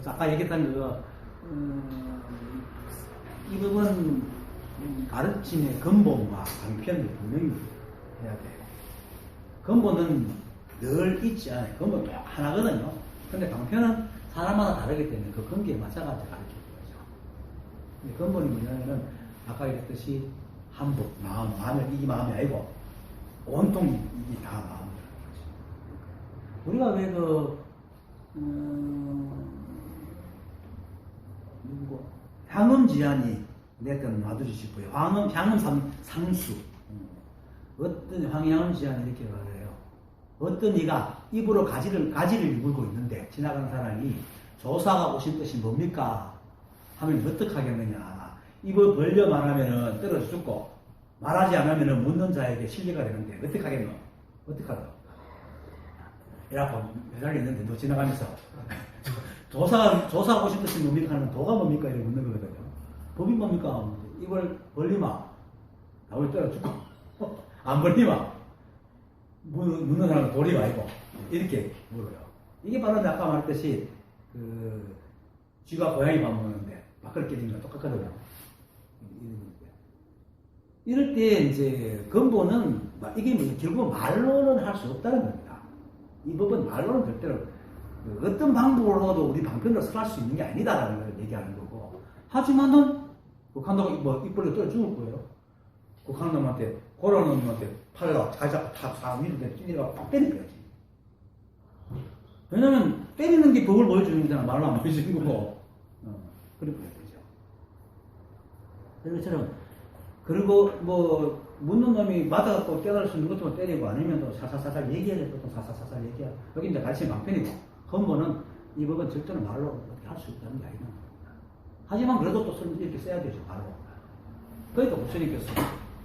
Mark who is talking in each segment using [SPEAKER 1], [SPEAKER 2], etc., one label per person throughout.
[SPEAKER 1] 아까 얘기했던 이 부분 가르침의 근본과 방편을 분명히 해야 돼요. 근본은 늘 있지 않아요. 근본 또 하나거든요. 근데 방편은 사람마다 다르기 때문에 그 근기에 맞춰가지고 가르치는 거죠. 근데 근본이 뭐냐면은 아까 얘기했듯이 한복, 마음을 이게 마음이 아니고 온통 이게 다 마음이라는 거죠. 우리가 왜 향음지안이 내건 놔두시고요. 향음 상수. 어떤 황향음지안이 이렇게 말해요. 어떤 이가 입으로 가지를 유물고 있는데 지나가는 사람이 조사가 오신 뜻이 뭡니까? 하면 어떻게 하겠느냐. 입을 벌려 말하면은 떨어져 죽고 말하지 않으면은 묻는 자에게 실리가 되는데 어떻게 하겠노? 어떻게 하노? 이라고 매달려 있는데 너 지나가면서 조사가 오신 뜻이 뭡니까? 하면 도가 뭡니까? 이렇게 묻는 거거든요. 법이 뭡니까? 입을 벌리마. 나올 떨어져 죽고 안 벌리마. 묻는 사람은 돌이 아니고 이렇게 물어요. 이게 바로 아까 말했듯이 쥐가 고양이 밥 먹는데 밖을 깨지는 거 똑같거든요. 이럴 때 이제 근본은 이게 결국 말로는 할 수 없다는 겁니다. 이 법은 말로는 절대로 어떤 방법으로도 우리 방편으로 설할 수 있는 게 아니다라는 걸 얘기하는 거고, 하지만은 북한도가 입 벌려 떨어 죽을 거예요. 북한 놈한테 고라 놈한테 팔라 자작 탁 위로 찌니가 팍 때려야지. 왜냐면 때리는 게 법을 보여주는 거잖아. 말로 안 보여주는 거고. 그렇게 해야 되죠. 그것처럼 그리고 묻는 놈이 맞아갖고 깨달을 수 있는 것도 때리고 아니면 또 사사사살 얘기해야 될 것도 사사사살 얘기하고. 여기 이제 가르치는 방편이고, 근본은 이 법은 절대로 말로 어떻게 할 수 있다는 게 아니는 겁니다. 하지만 그래도 또 이렇게 써야 되죠, 바로. 그러니까 부처님께서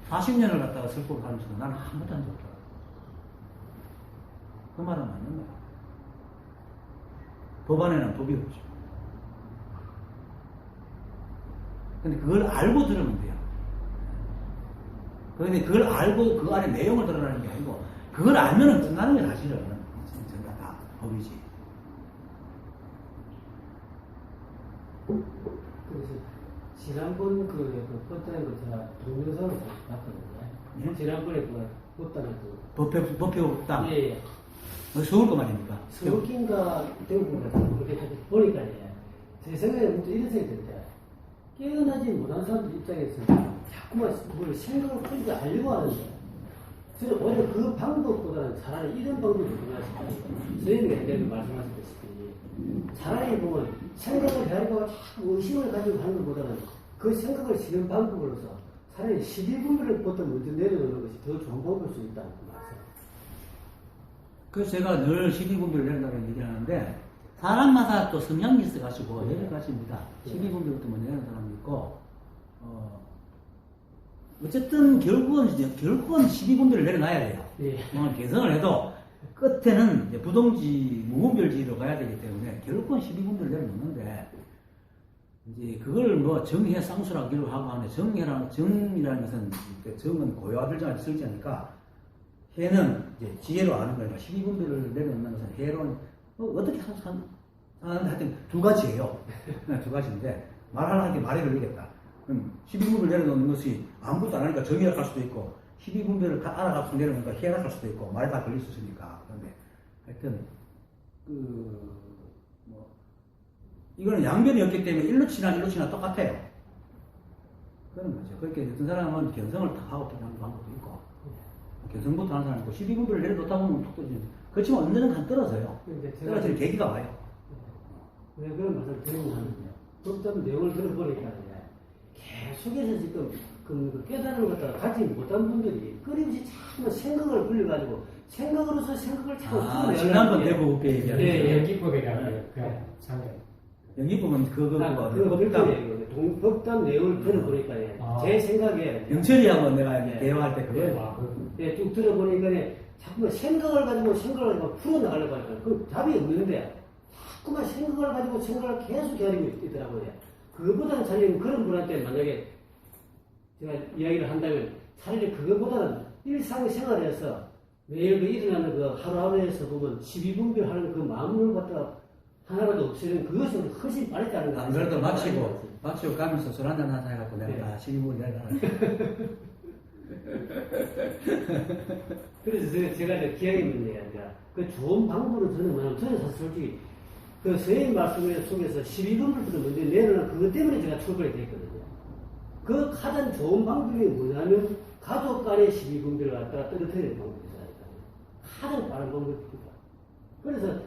[SPEAKER 1] 40년을 갖다가 설법을 하면서도 나는 아무것도 안 좋더라. 그 말은 맞는 거야. 법 안에는 법이 없죠. 근데 그걸 알고 들으면 돼요. 그런데 그걸 알고 그 안에 내용을 들어라는 게 아니고, 그걸 알면은 끝나는 게 사실은 전부 다 법이지.
[SPEAKER 2] 그래서 지난번 법단에 제가 동영상을 봤거든요.
[SPEAKER 1] 예?
[SPEAKER 2] 지난번에 법단에
[SPEAKER 1] 법회 법당.
[SPEAKER 2] 예.
[SPEAKER 1] 서울 거 말입니까?
[SPEAKER 2] 서울인가 대구인가 그렇게 보니까 제 생각에 문제 이런 생각이 듭니다. 깨어나지 못한 사람들 입장에서 자꾸만 뭘 생각을 풀지 않으려고 하는데, 저는 오히려 그 방법보다는 차라리 이런 방법이 중요하시다. 선생님이 옛날에 말씀하셨다시피 차라리 보면 생각을 하려고 자꾸 의심을 가지고 하는 것보다는 그 생각을 지는 방법으로서 차라리 11분별을 보통 먼저 내려놓는 것이 더 좋은 방법일 수 있다는 말씀.
[SPEAKER 1] 그래서 제가 늘 12분별을 내린다고 얘기를 하는데, 사람마다 또 성향이 있어가지고 여러 가지입니다. 12분별부터 먼저 내는 사람도 있고, 어쨌든 결국은 12분별을 내려놔야 돼요.
[SPEAKER 2] 예.
[SPEAKER 1] 개성을 해도 끝에는 이제 부동지, 무분별지로 가야 되기 때문에 결국은 12분별을 내려놓는데, 이제 그걸 정해 쌍수라기로 하고 하는데, 정이라는 것은 정은 고요화들자마자 쓸지 않으니까, 해는 이제 지혜로 아는 거니까 12분별을 내려놓는 것은 해로는 어떻게 하는데 하여튼 두 가지예요. 두 가지인데 말하는 게 말에 걸리겠다. 그럼 12분별을 내려놓는 것이 아무것도 안 하니까 정의라 할 수도 있고, 12분별을 알아가서 내려놓으니까 해라 할 수도 있고, 말이 다 걸릴 수 있으니까. 그런데 하여튼 이거는 양변이 없기 때문에 일로 치나 똑같아요. 그런 거죠. 그렇게 어떤 사람은 견성을 탁 하고 하는 방법도 있고, 견성부터 하는 사람이 있고, 12분별을 내려놓다 보면 툭 떨어지죠. 그렇지만 언제는 간 떨어져요. 떨어질 계기가 와요.
[SPEAKER 2] 왜 그런 말씀을 드리냐면, 법전 내용을 들어보니까 계속해서 지금 그 깨달음을 갖다가 가지 못한 분들이 끊임없이 자꾸 생각을 불려가지고 생각으로서 생각을 자꾸
[SPEAKER 1] 지난번 대부 법회 얘기하는
[SPEAKER 2] 예,
[SPEAKER 3] 연기법에 대한
[SPEAKER 1] 연기법은 그거고
[SPEAKER 2] 법단 내용을 들어보니까 제 생각에
[SPEAKER 1] 영철이하고 내가 대화할 때 그거예요.
[SPEAKER 2] 쭉 들어보니까 자꾸만 생각을 가지고 풀어나가려고 하니까 그 답이 없는데 자꾸만 생각을 가지고 생각을 계속 기다리고 있더라고요. 그것보다는 차라리 그런 분한테 만약에 제가 이야기를 한다면 차라리 그것보다는 일상생활에서 매일 일어나는 그 하루하루에서 보면 12분별 하는 그 마음을 갖다가 하나라도 없으면 그것이 훨씬 빠르다는
[SPEAKER 1] 안 그래도 마치고 가면서 술 한잔 하자 해갖고 내가
[SPEAKER 2] 네.
[SPEAKER 1] 다 12분 내가
[SPEAKER 2] 그래서 제가 이제 기억에 문제가 아니라 그 좋은 방법으로 저는 뭐냐면 저는 사실 솔직히 그 선생님 말씀 속에서 12분부터 먼저 내놓은 그것 때문에 제가 출근이 됐거든요. 그 가장 좋은 방법이 뭐냐면 가족 간의 12분들을 갖다가 떨어뜨리는 방법이잖아요. 가장 빠른 방법입니다. 그래서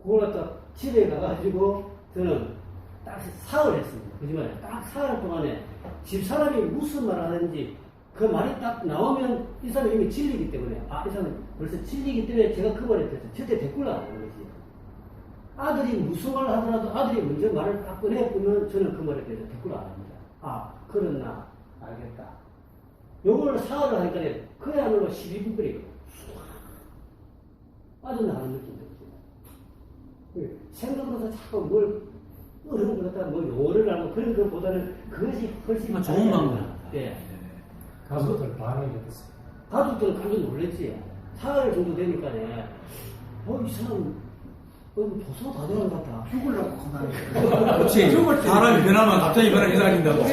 [SPEAKER 2] 그걸 갖다 집에 가가지고 저는 딱 사흘 했습니다. 그지만 딱 사흘 동안에 집사람이 무슨 말 하는지 그 말이 딱 나오면 이 사람이 이미 질리기 때문에 이 사람은 벌써 질리기 때문에 제가 그 말에 대해서 절대 댓글을 안 하는 거지. 아들이 무슨 말을 하더라도 아들이 먼저 말을 딱 꺼내보면 저는 그 말에 대해서 댓글을 안 합니다. 그렇나 알겠다. 요걸 사흘을 하니까 그야말로 12분 끓이고 빠져나가는 느낌이 들죠. 생각으로서 자꾸 뭘 어려운 것 같다, 뭐 용어를 알고 그런 것보다는 그것이 훨씬
[SPEAKER 1] 좋은 방법이다.
[SPEAKER 2] 네.
[SPEAKER 3] 가족들 반응이 어땠어요?
[SPEAKER 2] 가족들은 깜짝 놀랐지. 사흘 정도 되니까, 이 사람, 도서 다 되는 것 같다.
[SPEAKER 4] 죽으려고 하나.
[SPEAKER 1] 그렇지. 사람이 변하면 갑자기 변하기 시작한다고.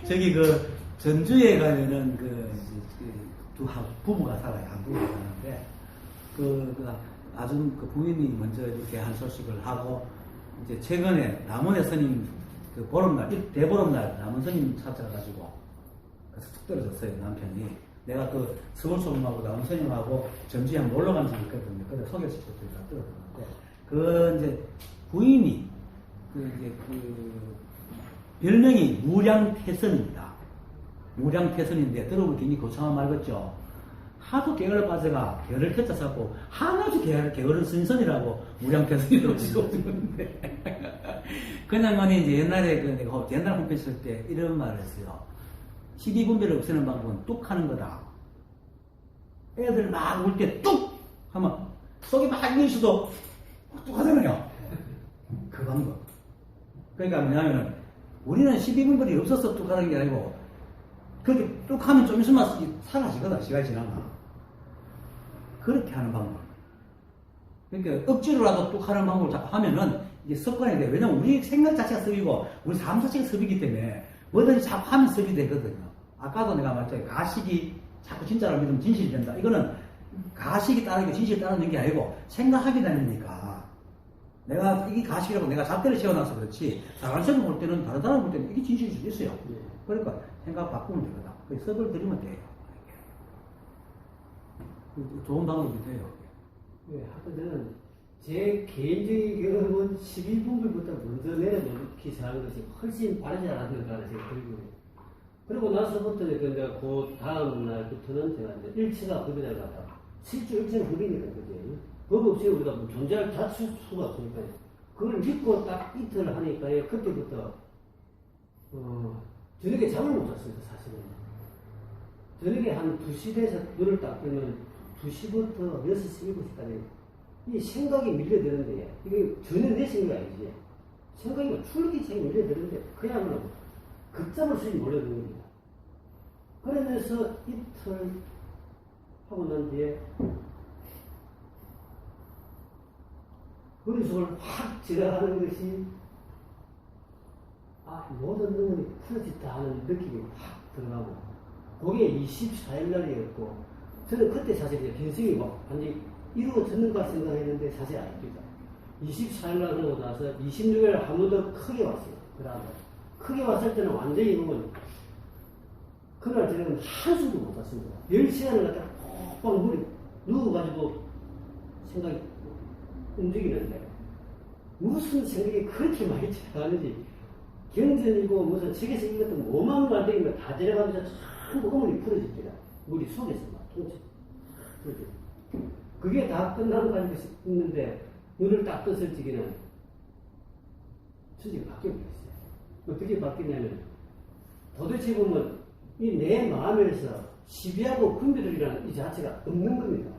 [SPEAKER 1] 저기 전주에 가면은 두 부부가 살아요. 한 부부가 사는데 아주 부인이 먼저 이렇게 한 소식을 하고 이제 최근에 남원의 스님 보름날 대보름날 남원 스님 찾아가지고 그래서 툭 떨어졌어요. 남편이 내가 서울 소금하고 남원 스님하고 전주에 한번 놀러 간 적이 있거든요. 그래서 소개시켜서 떨어졌는데 이제 부인이 별명이 무량태선입니다. 무량태선인데 들어보면 굉장히 거창한 말 같죠. 하도 게을러 빠져가 게을을 켰다 잡고 하나도 게으른 선선이라고 무량태선이라고 찍어주는데 그냥 이제 옛날에 내가 옛날 홈페이지 쓸 때 이런 말을 했어요. 12분배를 없애는 방법은 뚝 하는 거다. 애들 막 울 때 뚝 하면 속이 막 이러셔도 뚝 하잖아요. 그 방법. 그러니까 뭐냐면은 우리는 12분별이 없어서 뚝 하는 게 아니고 그렇게 뚝 하면 좀 있으면 사라지거든. 시간이 지나면. 그렇게 하는 방법. 그러니까 억지로라도 뚝 하는 방법을 자꾸 하면은 이게 습관이 돼. 왜냐면 우리 생각 자체가 습이고 우리 삶 자체가 습이기 때문에 뭐든지 자꾸 하면 습이 되거든요. 아까도 내가 말했잖아요. 가식이 자꾸 진짜를 믿으면 진실이 된다. 이거는 가식이 따르고 진실이 따르는 게 아니고 생각하게 되니까. 내가 이게 가식이라고 내가 잣대를 세워놔서 그렇지 다른 사람 볼 때는 다른 사람 볼 때는 이게 진실일 수도 있어요. 그러니까 생각 바꾸면 되거든. 그 습을 들이면 돼요. 좋은 방법이 돼요.
[SPEAKER 2] 하여튼 저는 제 개인적인 경험은 12분들부터 먼저 내려놓기 잘하는 것이 훨씬 빠르지 않았는가 생각이 들고요. 그리고 나서부터는 그 다음 날부터는 제가 이제 일체가 법이라고 하다가 실제 일체는 법이니까 그지. 법 없이 우리가 뭐 존재할 자체 수가 없으니까 그걸 믿고 딱 이틀 하니까 그때부터 저녁에 잠을 못 잤습니다. 사실은 저녁에 한 2시 돼서 눈을 딱 뜨면 2시부터 6시, 7시까지 이 생각이 밀려드는데 이게 전혀 내 생각이 아니지. 생각이 출기처럼 밀려드는데 그야말로 극장을 수익 몰려드는 겁니다. 그러면서 이틀 하고 난 뒤에 머릿속을 확 지나가는 것이 모든 능력이 풀어졌다 하는 느낌이 확 들어가고 그게 24일 날이었고 저는 그때 사실 이제 변성이 막 완전히 이루어졌는가 생각했는데 사실 아닙니다. 24일 날 그러고 나서 26일 한 번 더 크게 왔어요. 그 다음에 크게 왔을 때는 완전히 보면 그날 저는 한숨도 못 잤습니다. 10시간을 갖다가 kok박 물이 누워가지고 생각이 움직이는데 무슨 생각이 그렇게 많이 들어가는지 경전이고 무슨 책에서 읽었던 뭐만 말되기면 다 데려가면서 전부 어머니 풀어집니다. 물이 속에서 막 통째. 그게 다 끝나고 가지고 있는데 눈을 딱 떴을 적에는 천지가 바뀌어버렸어요. 어떻게 바뀌냐면 도대체 보면 이 내 마음에서 시비하고 분별이라는 이 자체가 없는 겁니다.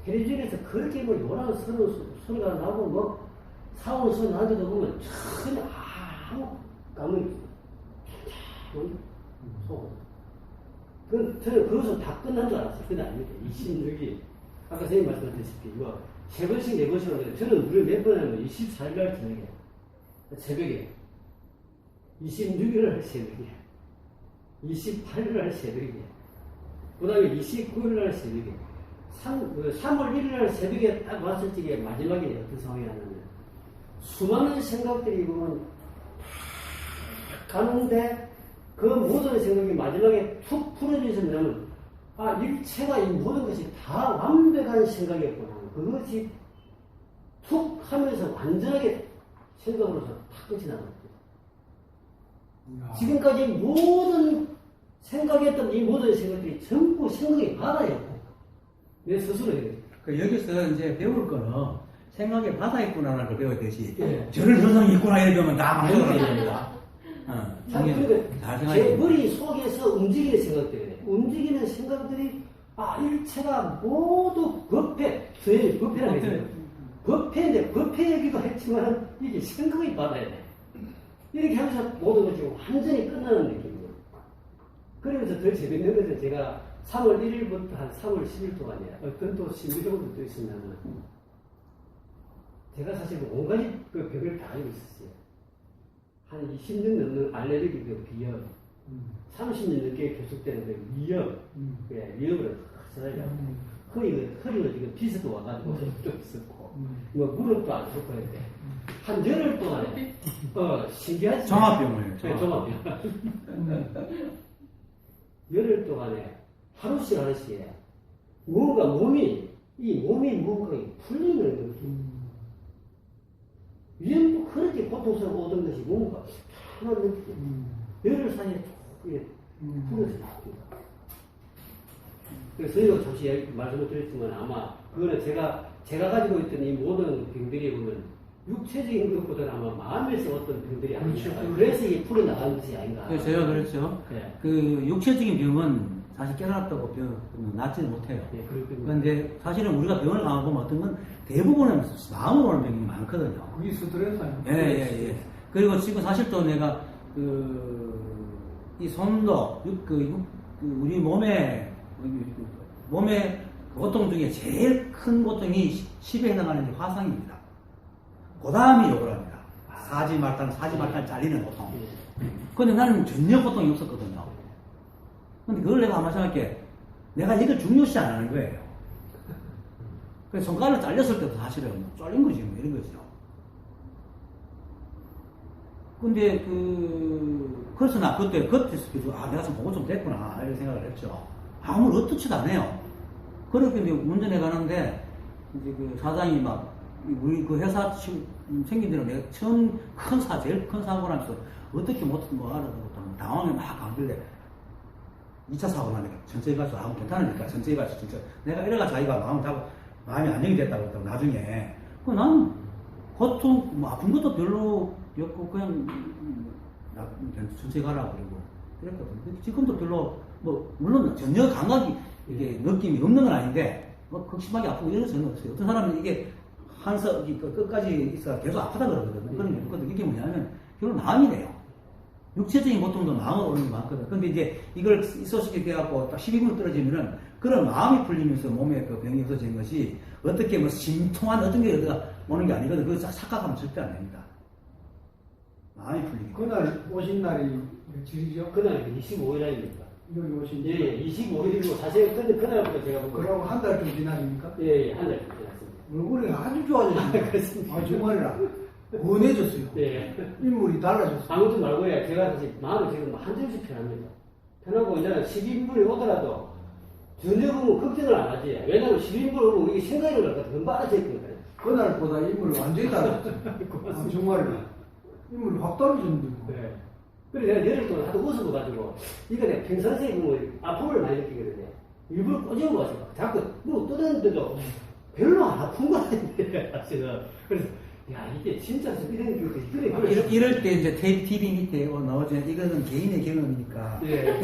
[SPEAKER 2] 텔레비전에서 그렇게 뭐 요란 소리가 나고 뭐 사오는 소리 나는데도 보면 전혀 아무 감흥이 없어요. 저는 그것은 다 끝난 줄 알았어요. 그건 아닙니다. 26일 아까 선생님 말씀하셨다시피 뭐 3번씩 4번씩 하는데 저는 무려 몇 번 하면 24일 날 저녁에 새벽에 26일 날 새벽에 28일 날 새벽에 그 다음에 29일 날 새벽에 3월 1일 날 새벽에 딱 왔을 적에 마지막에 어떤 상황이 나냐면 수많은 생각들이 보면 가는데 그 모든 생각이 마지막에 툭 풀어지면은 일체가 이 모든 것이 다 완벽한 생각이었구나. 그것이 툭 하면서 완전하게 생각으로서 탁 끝이 나는 거죠. 지금까지 모든 생각했던 이 모든 생각들이 전부 생각의 바다였고 내 스스로 해요.
[SPEAKER 1] 여기서 이제 배울 거는 생각의 바다에 있구나라는 걸 배워야되지.
[SPEAKER 2] 예.
[SPEAKER 1] 저런 현상이 있구나 이렇게 하면 다 망설여야 됩니다.
[SPEAKER 2] 그러니까 제 머리 속에서 움직이는 생각들이에요. 움직이는 생각들이 일체가 모두 법회, 선생님 법회라고 했어요. 법회인데 법회 얘기도 했지만 이게 생각의 바다야 돼. 이렇게 하면서 모든 것이 완전히 끝나는 느낌이에요. 그러면서 더 재밌는 것은 제가 3월 1일부터 한 3월 10일 동안에 어떤 또 신비적으로 또 있었냐면 제가 사실 온갖 그 벽을 다 알고 있었어요. 한 20년 넘는 알레르기 그 비염, 30년 넘게 계속되는 그 위염, 위염으로 확산하려 허리가 지금 비스도 와가지고 또 있었고, 뭐 무릎도 안 좋고 했는데 한 열흘 동안에 신기하지?
[SPEAKER 1] 종합병원이에요.
[SPEAKER 2] 네, 종합병. 열흘 동안에 하루씩 뭔가 몸이 뭔가 풀리는 느낌. 위험도 그렇게 고통스럽고 오던 것이 뭔가 편한 느낌. 열흘 사이에 풀어서 나옵니다. 그래서 저희가 잠시 말씀을 드렸지만 아마 그거는 제가 가지고 있던 이 모든 병들이 보면 육체적인 것보다는 아마 마음에서 어떤 병들이 아닌가. 그래서 이게 풀어나가는 것이 아닌가.
[SPEAKER 1] 그래서 제가 그랬죠.
[SPEAKER 2] 네.
[SPEAKER 1] 그 육체적인 병은 사실 깨달았다고 낫지는 못해요.
[SPEAKER 2] 네,
[SPEAKER 1] 그런데 사실은 우리가 병을 가보면 어떤 건 대부분은 마음으로 오는 병이 많거든요.
[SPEAKER 3] 그게 스트레스 아니에요?
[SPEAKER 1] 예. 그리고 지금 사실 또 내가 이 손도 우리 몸의 고통 중에 제일 큰 고통이 10에 해당하는 게 화상입니다. 그 다음이 요걸 합니다. 사지말단 잘리는 고통. 근데 나는 전혀 고통이 없었거든요. 근데 그걸 내가 아마 생각해. 내가 이걸 중요시 안 하는 거예요. 그래서 손가락을 잘렸을 때도 사실은 잘린 거지, 뭐 이런 거죠. 근데 그래서 나 그때 내가 좀 보고 좀 됐구나, 이런 생각을 했죠. 아무 어떻지도 않아요. 그렇게 이제 운전해 가는데, 이제 그 사장이 우리 그 회사 생긴 데는 내가 처음 제일 큰 사고 나면서 어떻게 알아듣고 당황해 막 가길래 2차 사고 나니까 천천히 가서 아무 괜찮으니까 천천히 가서 진짜 내가 이래가 자기가 마음이 안정이 됐다고 했다고 나중에 나는 고통 아픈 것도 별로 없고 그냥 천천히 가라고 그랬거든. 지금도 별로 물론 전혀 감각이 이게 느낌이 없는 건 아닌데 극심하게 아프고 이런 전혀 없어요. 어떤 사람은 이게 끝까지 있어 계속 아프다 그러거든요. 그런 게 없거든. 이게 뭐냐면 결국 마음이 돼요. 육체적인 고통도 마음으로 오는 게 많거든. 근데 이제 이걸 이소식이 돼갖고 딱 12분 떨어지면은 그런 마음이 풀리면서 몸에 그 병이 없어지는 것이 어떻게 심통한 어떤 게 오는 게 아니거든. 그거 착각하면 절대 안 됩니다. 마음이 풀리기.
[SPEAKER 3] 그날 오신 날이 며칠이죠?
[SPEAKER 2] 그날 25일입니다.
[SPEAKER 3] 여기 오신 날?
[SPEAKER 2] 예, 25일이고 사실 그날부터 제가
[SPEAKER 3] 그러고 한 달 좀 지나니까?
[SPEAKER 2] 예, 한 달 좀 지났습니다.
[SPEAKER 3] 얼굴이 아주 좋아졌습니다.
[SPEAKER 2] 그렇습니다.
[SPEAKER 3] 정말이라. 원해졌어요.
[SPEAKER 2] 예.
[SPEAKER 3] 인물이 달라졌어요.
[SPEAKER 2] 아무튼 말고요. 제가 사실 마음이 지금 한정씩 편합니다. 편하고 이제는 12인분이 오더라도 전혀 걱정을 안 하지. 왜냐면 12인분 오면 이게 생각이 날까 더 많아져 있거든요.
[SPEAKER 3] 그날보다 인물이 완전히 달라졌어요. 정말이라. 인물이 확 떨어졌는데.
[SPEAKER 2] 네. 그래서 내가 열흘 동안 하도 웃어가지고 이거 내가 평상시에 보면 아픔을 많이 느끼거든요. 일부러 꼬집어가지고 자꾸 떠드는데도 별로 안 아픈 거 같은데 사실은. 그래서 야 이게 진짜 이런 게
[SPEAKER 1] 이럴 때 이제 TV 밑에 나오죠. 이거는 개인의 경험이니까.
[SPEAKER 2] 예.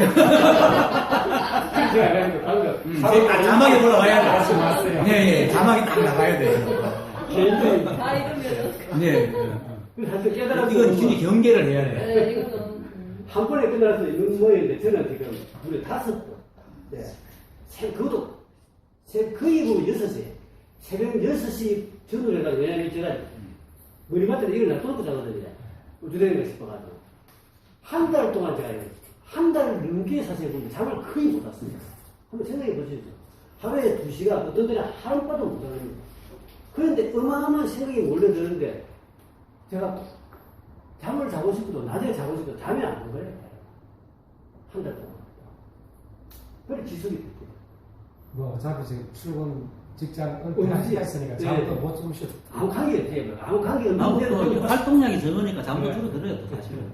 [SPEAKER 2] 방금
[SPEAKER 1] 자막에 올라가야 돼.
[SPEAKER 3] 맞아요.
[SPEAKER 1] 예, 자막이 딱 나가야 돼요.
[SPEAKER 2] 개인적인.
[SPEAKER 1] 네.
[SPEAKER 2] 사실 깨달아서
[SPEAKER 1] 이건 진짜 경계를 해야 돼.
[SPEAKER 4] 네, 이거는.
[SPEAKER 2] 한 번에 끝나서 이런 모양인데 저는 지금 무려 5번. 네. 그것도 거의 보면 6시. 새벽 6시 전후를 해가지고, 왜냐면 제가 머리맡에 일어나 뚫고 자거든요. 우주대행을 싶어가지고. 한 달 동안 제가 한 달 넘게 사실 보면 잠을 거의 못 잤습니다. 한번 생각해 보시죠. 하루에 2시간, 어떤 때는 하룻밤도 못 자거든요. 그런데 어마어마한 생각이 몰려드는데, 제가 잠을 자고 싶어도, 낮에 자고 싶어도 잠이 안 오는 거예요. 한 달 동안. 그래, 지속이 됐죠.
[SPEAKER 4] 뭐 어차피 지금 출근 직장
[SPEAKER 2] 그렇지.
[SPEAKER 4] 은퇴하셨으니까 잠도
[SPEAKER 2] 네.
[SPEAKER 4] 못 주무셔도
[SPEAKER 2] 아무 관계 없어요. 아무 관계
[SPEAKER 1] 나보고
[SPEAKER 2] 없는데.
[SPEAKER 1] 활동량이 적으니까 잠도
[SPEAKER 4] 네.
[SPEAKER 1] 줄어들어요, 또 사실은.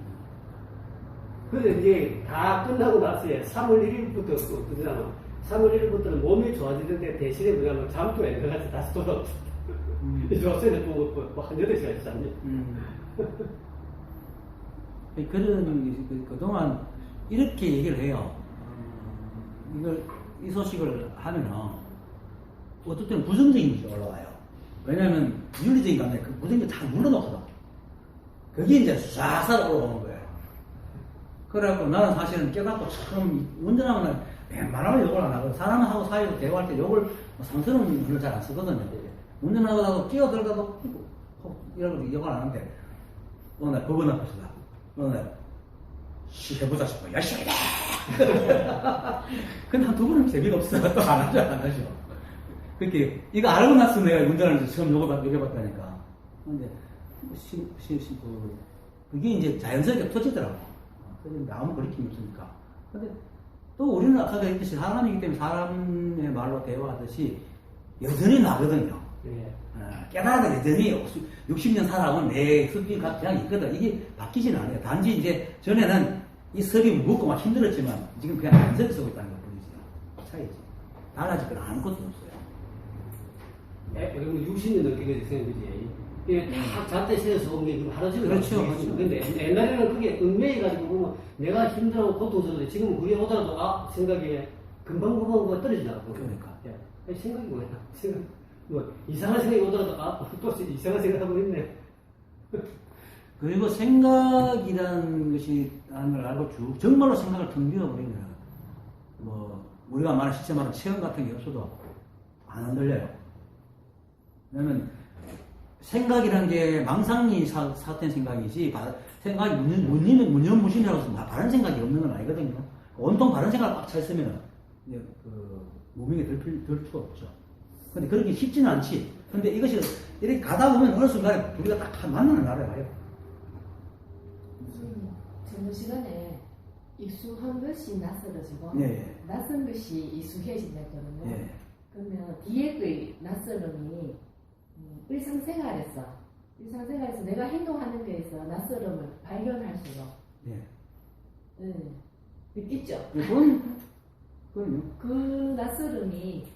[SPEAKER 2] 근데 이제 다 끝나고 나서에 3월 1일부터, 3월 1일부터는 몸이 좋아지는데 대신에 뭐냐면 잠도 안 들어가서 다시 돌아왔어. 요새는 한 8시간 잤네.
[SPEAKER 1] 그동안 이렇게 얘기를 해요. 이 소식을 하면은, 어떨 때는 부정적인 것이 올라와요. 왜냐면, 윤리적인 감정이 그 부정적인 다 물러놓거든. 그게 이제 싹싹 올라오는 거예요. 그래갖고 나는 사실은 깨닫고 처음 운전하고 난 웬만하면 욕을 안 하고, 사람하고 사이로 대화할 때 욕을 상스러운 말을 잘 안 쓰거든요. 운전하고 나도 끼어들다도 이러고 욕을 안 하는데, 어느 날 법원 앞에서다. 어느 날, 해보자 싶어. 열심히 해! 근데 한 두 번은 재미가 없어. 또 안 하죠, 안 하죠. 그렇게, 이거 알고 나서 내가 운전하면서 처음 욕해봤다니까. 근데, 그게 이제 자연스럽게 터지더라고. 터지는데 아무 거리낌이 없으니까. 근데 또 우리는 아까 그랬듯이 사람이기 때문에 사람의 말로 대화하듯이 여전히 나거든요.
[SPEAKER 2] 예.
[SPEAKER 1] 깨달아도 여전히 60년 살아온 내 습기가 그냥 있거든. 이게 바뀌지는 않아요. 단지 이제 전에는 이 습이 무겁고 막 힘들었지만 지금 그냥 자연스럽게 쓰고 있다는 것 뿐이죠. 차이지. 달라질 건 아무것도 없어요.
[SPEAKER 2] 그리고 60년 넘게 생각이지. 이게 다 잣대 세워서 온 게 하루 종일.
[SPEAKER 1] 그렇죠, 그렇죠.
[SPEAKER 2] 근데 옛날에는 그게 은매해가지고 보면 내가 힘들고 고통스러운데 지금 그게 오더라도 생각에 금방금방 떨어져 나가고.
[SPEAKER 1] 그러니까.
[SPEAKER 2] 예. 생각이 뭐야? 생각. 뭐 이상한 생각이 오더라도 또 이상한 생각하고 있네.
[SPEAKER 1] 그리고 생각이라는 것이 라는 걸 알고 정말로 생각을 텅 비워버리면 뭐 우리가 말하는 실제 말하는 체험 같은 게 없어도 안 흔들려요. 왜냐면 생각이라는 게 망상이 사된 생각이지 생각이 무념무진이라고 해서 바른 생각이 없는 건 아니거든요. 온통 바른 생각을 꽉 차 있으면 무명이 될 수가 없죠. 근데 그렇게 쉽지는 않지. 근데 이것이 이렇게 가다 보면 어느 순간에 우리가 딱 만나는 날에 와요.
[SPEAKER 5] 젊은 시간에 익숙한 것이 낯설어지고
[SPEAKER 1] 네.
[SPEAKER 5] 낯선 것이 익숙해진다 했거든요.
[SPEAKER 1] 네.
[SPEAKER 5] 그러면 뒤에 그 낯설음이 일상생활에서 내가 행동하는 데에서 낯설음을 발견할수록
[SPEAKER 1] 네.
[SPEAKER 5] 있죠.
[SPEAKER 1] 그럼요.
[SPEAKER 5] 그 낯설음이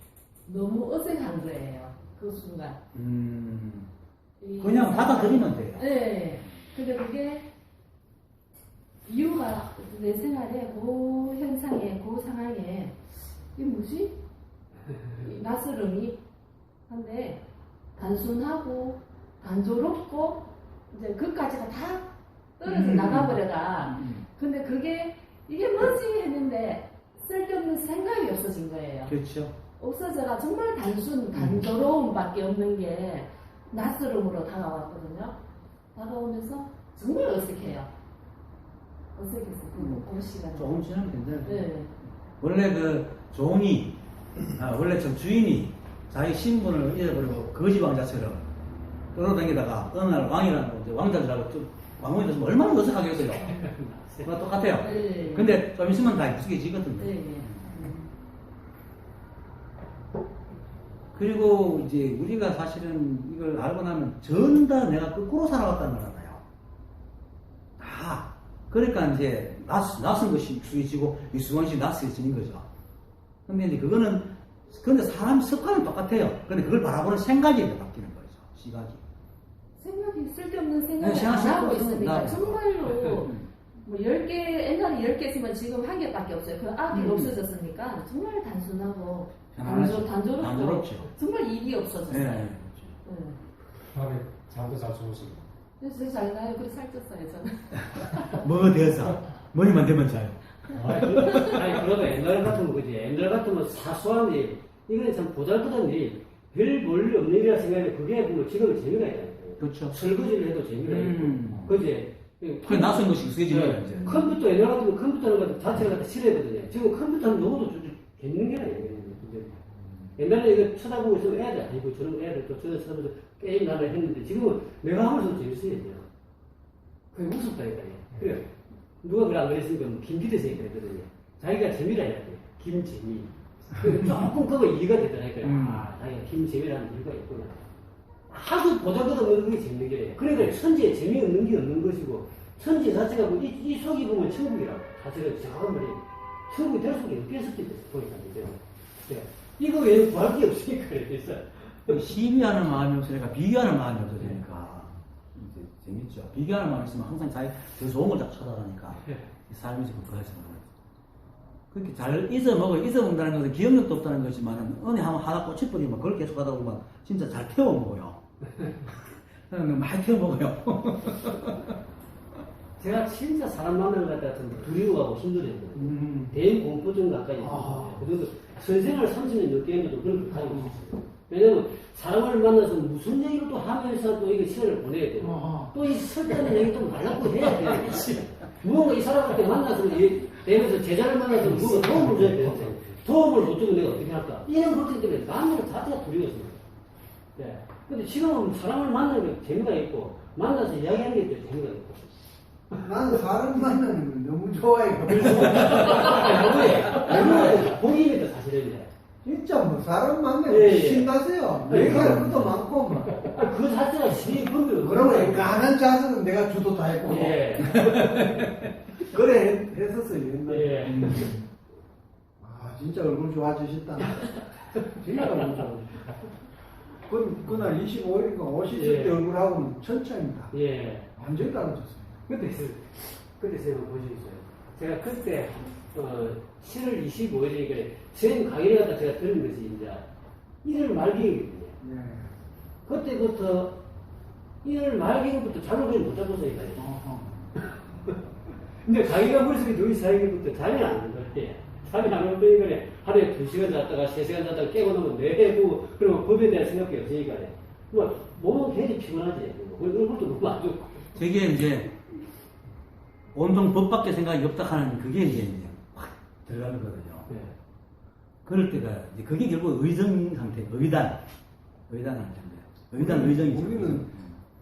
[SPEAKER 5] 너무 어색한 거예요. 그 순간.
[SPEAKER 1] 그냥 받아들이면 돼요.
[SPEAKER 5] 네. 근데 그게 이유가 내 생활에 그 현상에 그 상황에 이게 뭐지? 이 낯설음이 한데 단순하고 단조롭고 이제 그까지가 다 떨어져 나가버려가. 근데 그게 이게 뭐지 했는데 쓸데없는 생각이 없어진 거예요.
[SPEAKER 1] 그렇죠.
[SPEAKER 5] 없어져가 정말 단조로움밖에 없는 게 낯설음으로 다가왔거든요. 다가오면서 정말 어색해요. 어색했어. 그 시간에.
[SPEAKER 1] 조금 지나면 된다.
[SPEAKER 5] 네.
[SPEAKER 1] 원래 그 종이, 원래 좀 주인이 자기 신분을 잃어버리고 거지 왕자처럼 떠돌아다니다가 어느 날 왕이라는 왕자들하고 좀 왕원이 됐으면 얼마나 어색하겠어요. 그거 똑같아요.
[SPEAKER 5] 네.
[SPEAKER 1] 근데 좀 있으면 다 익숙해지거든요.
[SPEAKER 5] 네.
[SPEAKER 1] 그리고 이제 우리가 사실은 이걸 알고 나면 전 다 내가 거꾸로 살아왔다는 걸 알아요. 다. 그러니까 이제 낯선 것이 익숙해지고 익숙한 것이 낯설해지는 거죠. 근데 이제 근데 사람 습관은 똑같아요. 근데 그걸 바라보는 생각이 바뀌는 거죠. 시각이.
[SPEAKER 5] 생각이 쓸데없는 생각을
[SPEAKER 1] 네,
[SPEAKER 5] 안
[SPEAKER 1] 생각
[SPEAKER 5] 하고
[SPEAKER 1] 쓸데없는
[SPEAKER 5] 있으니까
[SPEAKER 1] 생각.
[SPEAKER 5] 정말로 뭐 10개, 옛날에 10개 있으면 지금 1개밖에 없어요. 그 악이 없어졌으니까 정말 단순하고 단조롭고
[SPEAKER 1] 단조롭죠.
[SPEAKER 5] 정말 일이 없어졌어요.
[SPEAKER 1] 네.
[SPEAKER 4] 밤에 잠도 잘 주무시고
[SPEAKER 5] 그래서 제가 잘 나요. 그래 살쪘어요 저는.
[SPEAKER 1] 뭐가 되어서 머리만 되면 자요.
[SPEAKER 2] 아니, 그래도 옛날 같으면 그지. 옛날 같으면 사소한 일, 이거는 참 보잘것없는 일이 별 볼일 없는 일이라 생각하는데 그게 보면 지금은 재미가 있다는 거예요.
[SPEAKER 1] 그렇죠.
[SPEAKER 2] 설거지를 해도 재미가 있고, 그지?
[SPEAKER 1] 그게 낯선 것이 익숙해지는 거야, 이제.
[SPEAKER 2] 컴퓨터 옛날 같으면 컴퓨터는 것 자체가 갖다 싫어했거든요. 지금 컴퓨터는 너무도 재밌는 게 아니에요. 옛날에 이거 쳐다보고 있으면 애들, 아이고, 저런 애들 또 저런 쳐다보면서 게임 나를 했는데 지금은 내가 하면서 재밌어야 돼요. 그게 무섭다니까요. 그래. 누가 그걸 안 그랬으니까 김기대 선생님이 그랬거든요. 자기가 재미라 해야 돼. 김재미. 조금 그거 이해가 되더라니까요. 아, 자기가 김재미라는 이유가 있구나. 하도 보잘것없는 게 재밌는 게래요. 그러니까 천지에 재미없는 게 없는 것이고, 천지 자체가 뭐 이 속이 보면 천국이라고. 사실은 정확한 말이 천국이 될 속에 없겠었지, 보니까. 네. 이거 외에 구할 게 없으니까 그래서.
[SPEAKER 1] 시비하는 마음이 없으니까 비교하는 마음이 없어지니까 이제 재밌죠. 비교하는 마음이 있으면 항상 자기 더 좋은 걸 자꾸 찾아가니까 이 삶이 좀 그하지 않아요. 그렇게 잘 잊어먹는다는 것은 기억력도 없다는 것이지만 은혜 하나 꽂혀버리면 그걸 계속 하다 보면 진짜 잘 태워먹어요. 많이 태워먹어요.
[SPEAKER 2] 제가 진짜 사람 만나는 것 같아 좀 두려워하고 힘들었거든요. 대인 공포증 가까이 있어요. 그래도 선생을 30년 넘게 했는데도 그런 걸 가지고 있었어요. 왜냐면 사람을 만나서 무슨 얘기를 또 하면서 또 이게 시간을 보내야 돼요. 또 이 설득하는 얘기 좀 말라고 해야 돼요. 무언가 이 사람한테 만나서 내면서 제자를 만나서 무언가 도움을 줘야 되는데 도움을 못 주고 내가 어떻게 할까? 이런 것들 때문에 나는 자체가 두려웠어요. 네. 근데 지금은 사람을 만나는 게 재미가 있고 만나서 이야기하는 게 또 재미가 있고
[SPEAKER 3] 나는 사람 만나는 거 너무 좋아해요.
[SPEAKER 2] 본인이 또 사실인데.
[SPEAKER 3] 진짜 뭐 사람 만나면
[SPEAKER 2] 예, 예.
[SPEAKER 3] 신나세요.
[SPEAKER 2] 예.
[SPEAKER 3] 내가 것도 많고 막.
[SPEAKER 2] 그 자체가 신이 분명.
[SPEAKER 3] 그러면 인간한 자세는 내가 주도 다 했고.
[SPEAKER 2] 예.
[SPEAKER 3] 그래 했었어요 옛날에.
[SPEAKER 2] 예.
[SPEAKER 3] 아 진짜 얼굴 좋아지셨다. 진짜 얼굴 좋아. 그날 25일인가 오셨을
[SPEAKER 2] 예.
[SPEAKER 3] 때 얼굴하고는 천차입니다.
[SPEAKER 2] 예.
[SPEAKER 3] 완전히 달라졌어요.
[SPEAKER 2] 그때 제가 보시겠어요. 제가 그때 7월 25일이니까 제 강의를 갖다 제가 들은 것이 이제 1월 말기거든요.
[SPEAKER 3] 네.
[SPEAKER 2] 그때부터 1월 말기부터 잠을 못 잡았으니까요. 근데 강의가 머릿속에 들이 사이기부터 잠이 안 오는 거예요. 잠이 안 오는 거니까 하루에 2시간 잤다가 3시간 잤다가 깨고 나면 내고 그리고 법에 대한 생각이 없으니까 뭐 몸은 굉장히 피곤하지. 얼굴도 너무 안 좋고.
[SPEAKER 1] 저게 이제 온통 법밖에 생각이 없다 하는 그게 이제 확 들어가는 거거든요.
[SPEAKER 2] 네.
[SPEAKER 1] 그럴 때가 이제 그게 결국 의정 상태, 의단하는 상태예요. 의정이죠.
[SPEAKER 3] 우리는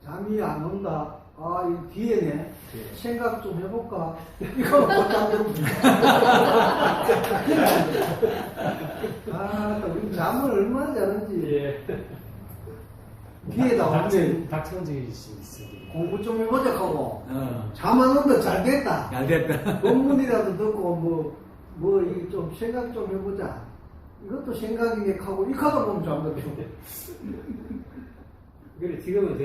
[SPEAKER 3] 잠이 안 온다. 아, 이 뒤에네.
[SPEAKER 2] 네.
[SPEAKER 3] 생각 좀 해볼까? 이거 못 잠들고. 아, 우리 잠을 얼마나 자는지.
[SPEAKER 2] 예.
[SPEAKER 3] 뒤에다 왔네.
[SPEAKER 4] 닥쳐질 수 있으니.
[SPEAKER 3] 공부 좀 해보자 하고. 잠 안 온다. 잘 됐다.
[SPEAKER 1] 잘 됐다.
[SPEAKER 3] 본문이라도 듣고, 이 좀 생각 좀 해보자. 이것도 생각이네 하고, 이 카드 보면 잠들죠.
[SPEAKER 2] 그래, 지금은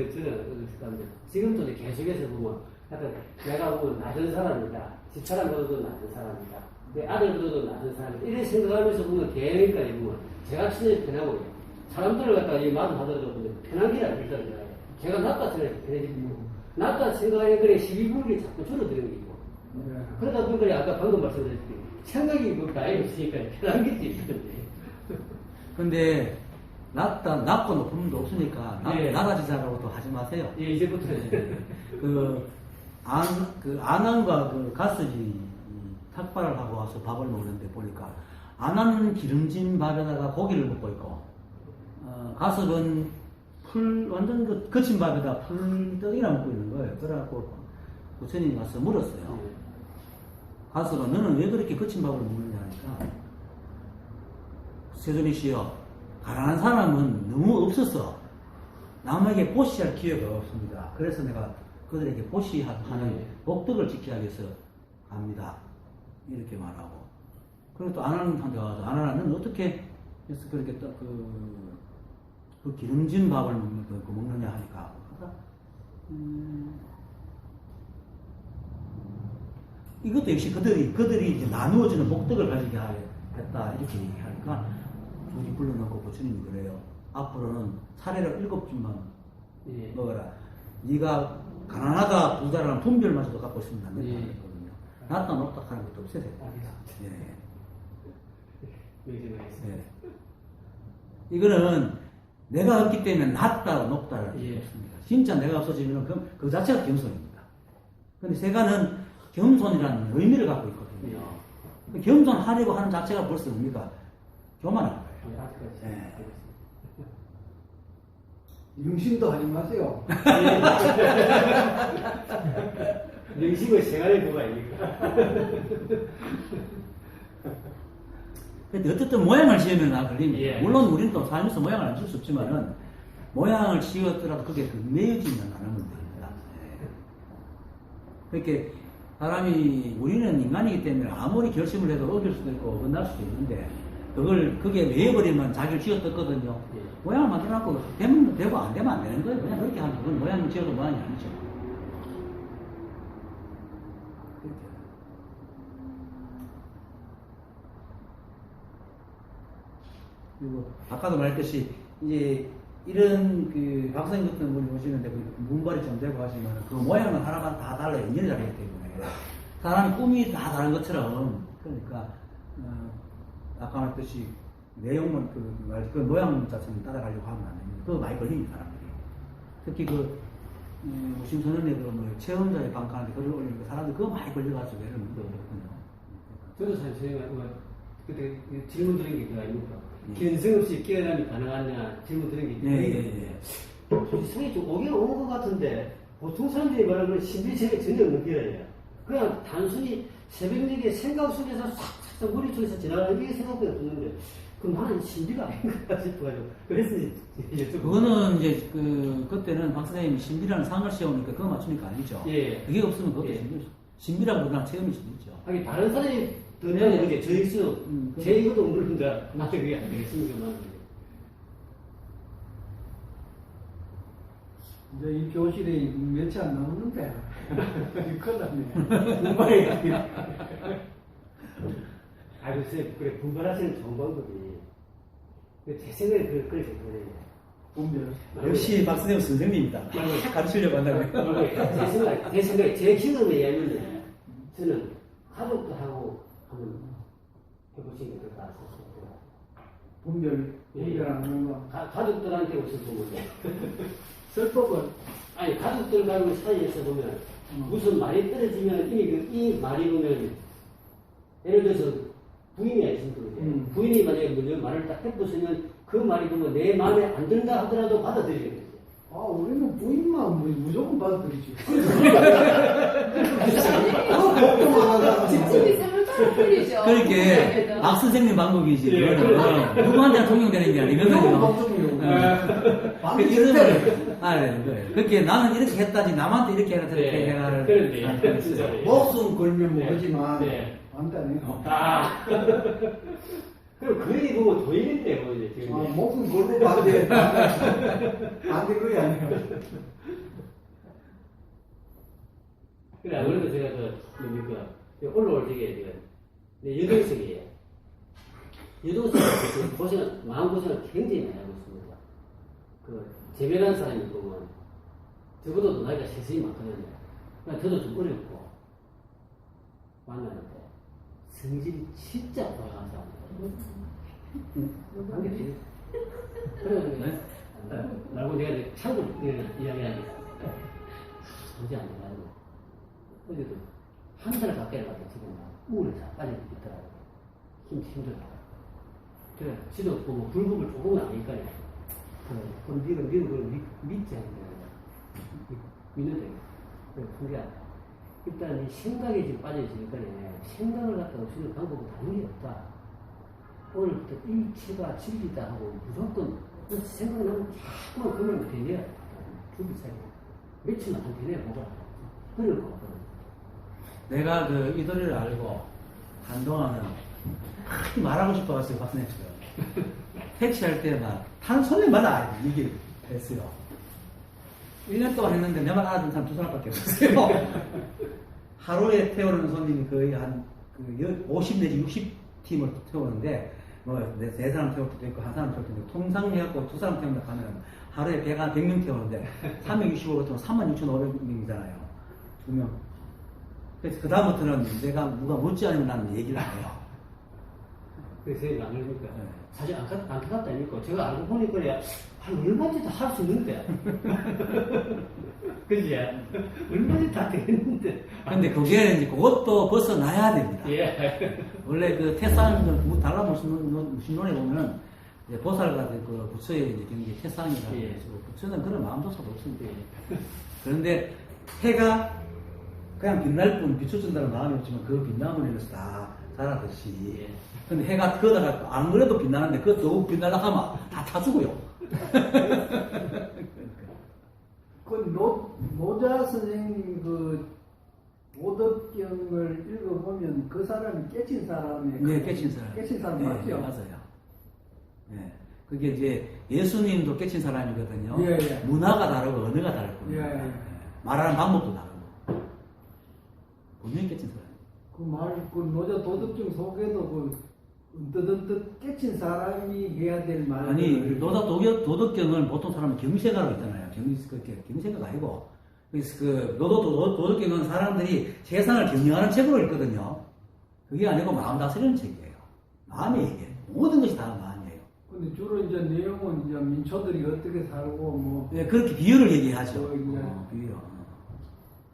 [SPEAKER 2] 저는, 지금도 계속해서 보면, 하여튼, 내가 보면 낮은 사람이다. 집사람보다도 낮은 사람이다. 내 아들보다도 낮은 사람이다. 이런 생각하면서 보면, 개인까지 보면, 제가 진짜 편하고, 사람들을 갖다가 이 말을 하더라도 편한 게 아닐까. 제가 낫다 생각해, 편해지고. 낫다 생각하니까 12분이 자꾸 줄어드는 게 있고.
[SPEAKER 3] 네.
[SPEAKER 2] 그러다 보니까 아까 방금 말씀드렸듯이, 생각이 뭐 나이 없으니까 편한 게 있거든요.
[SPEAKER 1] 근데 낮고 높은 분도 없으니까
[SPEAKER 2] 예.
[SPEAKER 1] 낮아지자라고 또 하지 마세요.
[SPEAKER 2] 예, 이제부터는.
[SPEAKER 1] 안암과 그 가스지 탁발을 하고 와서 밥을 먹는데 보니까 안암은 기름진 밥에다가 고기를 먹고 있고 가스는 완전 거친 밥에다 풀떡이나 먹고 있는 거예요. 그래갖고 부처님이 가서 물었어요. 가스가 너는 왜 그렇게 거친 밥을 먹느냐 하니까 세존이시여, 가난한 사람은 너무 없어서 남에게 보시할 기회가 없습니다. 그래서 내가 그들에게 보시하는 복덕을 지키기 위해서 갑니다. 이렇게 말하고. 그리고 또 아나한테 와서, 아나는 너는 어떻게 해서 그렇게 또 그 기름진 밥을 먹느냐 하니까, 이것도 역시 그들이 이제 나누어지는 복덕을 가지게 했다. 이렇게 얘기하니까, 둘이 불러놓고 부처님이 그래요. 앞으로는 차례를 7집만
[SPEAKER 2] 예.
[SPEAKER 1] 먹어라. 네가 가난하다 부자라는 분별마저도 갖고 있으면 안 된다는
[SPEAKER 2] 예.
[SPEAKER 1] 거거든요. 낮다 높다 하는 것도 없애야 됩니다. 예.
[SPEAKER 2] 얘기를 했어요.
[SPEAKER 1] 예. 이거는 내가 없기 때문에 낮다, 높다를
[SPEAKER 2] 예.
[SPEAKER 1] 없습니다. 진짜 내가 없어지면 그 자체가 겸손입니다. 근데 세가는 겸손이라는 의미를 갖고 있거든요. 그 겸손하려고 하는 자체가 벌써 뭡니까? 교만한 거예요. 예.
[SPEAKER 3] 용심도 하지 마세요.
[SPEAKER 2] 명심을 생활의 도가 아닙니까?
[SPEAKER 1] 근데 어쨌든 모양을 지으면 나 걸립니다.
[SPEAKER 2] 예.
[SPEAKER 1] 물론 우리는 또 살면서 모양을 안 지을 수 없지만은 모양을 지었더라도 그게 매여지면 안 하면 됩니다. 그렇게 사람이 우리는 인간이기 때문에 아무리 결심을 해도 어길 수도 있고 어긋날 수도 있는데 그게 매여버리면 자기를 쥐어뜯거든요.
[SPEAKER 2] 예.
[SPEAKER 1] 모양을 만들어놓고 되면 되고 안 되면 안 되는 거예요. 그냥 그렇게 하면 그건 모양을 지어도 모양이 아니죠. 그렇게. 그리고 아까도 말했듯이 이제 이런 그 박사님 같은 분이 오시는데 그 문발이 좀 되고 하시면 그 모양은 하나가 다 달라요. 인연이 다르기 때문에 사람이 꿈이 다 다른 것처럼 그러니까 아까 말했듯이 내용은 그 모양 자체는 따라가려고 하면 안 됩니다. 그거 많이 걸립니다 사람들이. 특히 무심 선언에도 뭐 체험자의 방가는데 글을 올리는 사람들 그거 많이 걸려가지고 예를 들거든요.
[SPEAKER 2] 저도 사실 제가 그때 질문 드린 게 그거 아닙니까?
[SPEAKER 1] 예.
[SPEAKER 2] 견성 없이 깨어남이 가능하냐 질문 드린 게 있는데 성이 좀 오긴 온 것 같은데 보통 사람들이 말하는 건 신비체가 전혀 없는 거예요. 그냥 단순히 새벽녘에 생각 속에서 싹싹 머리 쪽에서 지나가는 게 생각보다 없는데 그 나는 신비가 아닌가 싶어가지고 그래서 이제
[SPEAKER 1] 그거는 이제 그때는 박 선생님이 신비라는 상을 세우니까 그거 맞추니까 아니죠.
[SPEAKER 2] 예.
[SPEAKER 1] 그게 없으면 그것도
[SPEAKER 2] 예.
[SPEAKER 1] 신비라보다 체험일 수도 있죠.
[SPEAKER 2] 하긴 다른 사람이 듣는
[SPEAKER 1] 네.
[SPEAKER 2] 게 저희 수 제 이것도 모르는데 나한테 그게 안 되겠습니까?
[SPEAKER 3] 이제 이 교실에 며칠 안 남았는데 큰일 났네.
[SPEAKER 2] 분발해. 아, 글쎄, 그래, 분발하시는 좋은 방법이. 제 생각에 그걸 좋거든요.
[SPEAKER 3] 분별.
[SPEAKER 1] 역시 박 선생님 선생님이다. 가르치려고 한다고요.
[SPEAKER 2] 제 생각에, 제 경험에 의하면, 저는 가족도 하고 한번 해보시는 게 좋다.
[SPEAKER 3] 분별하는 거.
[SPEAKER 2] 가족들한테 우선 보면,
[SPEAKER 3] 설법은
[SPEAKER 2] 아니, 가족들 가지고 사이에서 보면, 무슨 말이 떨어지면 이미 이 말이 보면, 예를 들어서 부인이 있습니다. 부인이 만약에 무슨 말을 딱 해부수면 그 말이 보면 내 마음에 안 든다 하더라도 받아들이겠어요.
[SPEAKER 3] 아 우리는 부인만 무조건 받아들이지.
[SPEAKER 5] 집중이 살짝 풀리죠.
[SPEAKER 1] 그렇게 박 선생님 방법이지.
[SPEAKER 2] 예,
[SPEAKER 1] 그거는 누구한테 통용되는 게 아니거든요.
[SPEAKER 3] 방법이요.
[SPEAKER 1] 이름을 알아야 거예요. 그렇게 나는 이렇게 했다지 남한테 이렇게 해라 저렇게
[SPEAKER 2] 네,
[SPEAKER 1] 해라.
[SPEAKER 2] 그런데 진짜.
[SPEAKER 3] 목숨 걸면
[SPEAKER 2] 네.
[SPEAKER 3] 모르지만
[SPEAKER 2] 네.
[SPEAKER 3] 안다네요.
[SPEAKER 2] 아. 그럼 그 얘기 보면 도인인데 뭐 이제 지금.
[SPEAKER 3] 목숨 걸고 반대 반대 그게 아니에요.
[SPEAKER 2] 그래 아무래도 제가 뭡니까 올라올 적에 제가 여동생이에요. 여동생이 고생 마음 고생을 굉장히 많이 하고 있습니다. 재배한 사람이 보면 저보다도 나이가 세상이 많거든요. 그러니까 저도 좀 어렵고 만나는데 성질이 진짜 돌아간 사람들. 그래, 라고 내가 이제 참고 이야기하는데 도저히 안 된다고. 어제도 한 달 가까이 가서 지금 우울에 다 빠져 있더라고요. 힘들더라고요. 그래, 지도 뭐 불법을 조금은 아니까요. 그럼 니는 그걸 믿지 않냐. 믿는데, 그래, 그게 일단 이 생각에 지금 빠져있으니까 생각을 갖다 없이는 방법은 다른 게 없다. 오늘부터 일치가 진리다 하고 무조건 생각나면 자꾸만 그걸 되냐. 준비 사이 며칠만 안 되냐 보자. 그럴 것 같거든.
[SPEAKER 1] 내가 이 노래를 알고 한동안은 크게 말하고 싶어가지고 박선생님 택시할 때막 타는 손님마다 얘기를 했어요. 1년 동안 했는데 내 말 알아듣는 사람 2사람밖에 없었어요. 하루에 태우는 손님이 거의 한 50 내지 60팀을 태우는데 뭐 4사람 태울 때도 있고 1사람 태울 때도 있고 통상 해갖고 2사람 태운다 하면 하루에 100명 태우는데 365 같으면 36,500명이잖아요. 2명. 그래서 그 다음부터는 내가 누가 묻지 않으면 나는 얘기를 안 해요.
[SPEAKER 2] 그 생각 안 해보니까
[SPEAKER 1] 네.
[SPEAKER 2] 사실 안타깝다니까 제가 알고 보니까 한 얼마든지 할 수 있는데 그지? 얼마든지 다 되겠는데
[SPEAKER 1] 근데 그게 이제 그것도 벗어나야 됩니다.
[SPEAKER 2] 예.
[SPEAKER 1] 원래 그 태산 달라 무신론에 보면 이제 보살 같은 그 부처의 이제 경계 태산이라고
[SPEAKER 2] 예.
[SPEAKER 1] 해서 부처는 그런 마음조차도 없습니다. 그런데 해가 그냥 빛날 뿐 비춰준다는 마음이 없지만 그 빛나무를 인해서 다 자라듯이.
[SPEAKER 2] 예.
[SPEAKER 1] 근데 해가 그러다가 안 그래도 빛나는데 그 더욱 빛나려고 하면 다 타죽어요.
[SPEAKER 3] 그 노자 선생님 그 오덕경을 읽어보면 그 사람이 깨친 사람의
[SPEAKER 1] 네, 깨친 사람.
[SPEAKER 3] 깨친 사람
[SPEAKER 1] 네,
[SPEAKER 3] 맞죠?
[SPEAKER 1] 맞아요. 네. 그게 이제 예수님도 깨친 사람이거든요.
[SPEAKER 3] 예, 예.
[SPEAKER 1] 문화가 다르고 언어가 다를 뿐이에요.
[SPEAKER 3] 예, 예.
[SPEAKER 1] 말하는 방법도 다르고. 분명히 깨친 사람.
[SPEAKER 3] 그 노자 도덕경 속에도 그 언뜻 깨친 사람이 해야 될 말.
[SPEAKER 1] 아니, 노다 도덕경은 보통 사람은 경생하라고 있잖아요. 경생가가 아니고. 그래서 그 도덕경은 사람들이 세상을 경영하는 책으로 읽거든요. 그게 아니고 마음 다스리는 책이에요. 마음의 얘기예요. 모든 것이 다 마음이에요.
[SPEAKER 3] 근데 주로 이제 내용은 이제 민초들이 어떻게 살고 뭐
[SPEAKER 1] 네, 그렇게 비유를 얘기하죠.
[SPEAKER 3] 이제
[SPEAKER 1] 비유.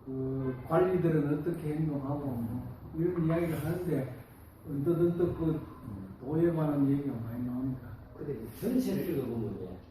[SPEAKER 3] 그 관리들은 어떻게 행동하고 뭐 이런 이야기를 하는데 언뜻 그 도에 관한 얘기가 많이 나오니까.
[SPEAKER 2] 근데 전체를 읽어보면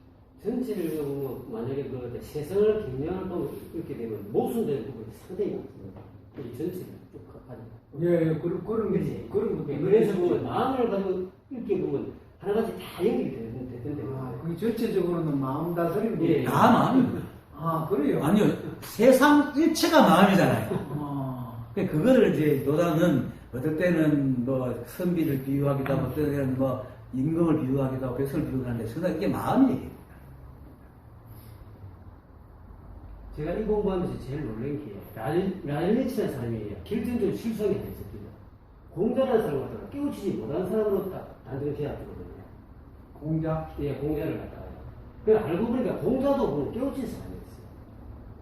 [SPEAKER 2] 전체를 읽어보면 만약에 그 세상을 경영하는 법을 읽게 되면 모순되는 부분이 상당히 많습니다. 이 전체를 쭉 가지고.
[SPEAKER 3] 예, 그런
[SPEAKER 2] 그렇지.
[SPEAKER 3] 것도
[SPEAKER 2] 그래서 보면 마음을 가지고 읽게 보면 하나같이 다 연결이 되던데.
[SPEAKER 3] 그게 전체적으로는 마음 다스리는
[SPEAKER 2] 예.
[SPEAKER 1] 다 마음입니다.
[SPEAKER 3] 아, 그래요?
[SPEAKER 1] 아니요. 세상 일체가 마음이잖아요.
[SPEAKER 3] 아,
[SPEAKER 1] 그거를 이제 노다는 어떨 때는 뭐 선비를 비유하기도 하고 어떨 때는 뭐 임금을 비유하기도 하고 백성을 비유하는데 그러나 이게 마음이에요.
[SPEAKER 2] 제가 이 공부하면서 제일 놀란 게 라일리치라는 사람이 결정적으로 실수하게 다 있었거든요. 공자라는 사람을 갖다가 깨우치지 못한 사람으로 딱 단정을 제압했거든요.
[SPEAKER 3] 공자?
[SPEAKER 2] 예, 공자를 갖다가요. 그 알고 보니까 공자도 보면 깨우친 사람이었어요.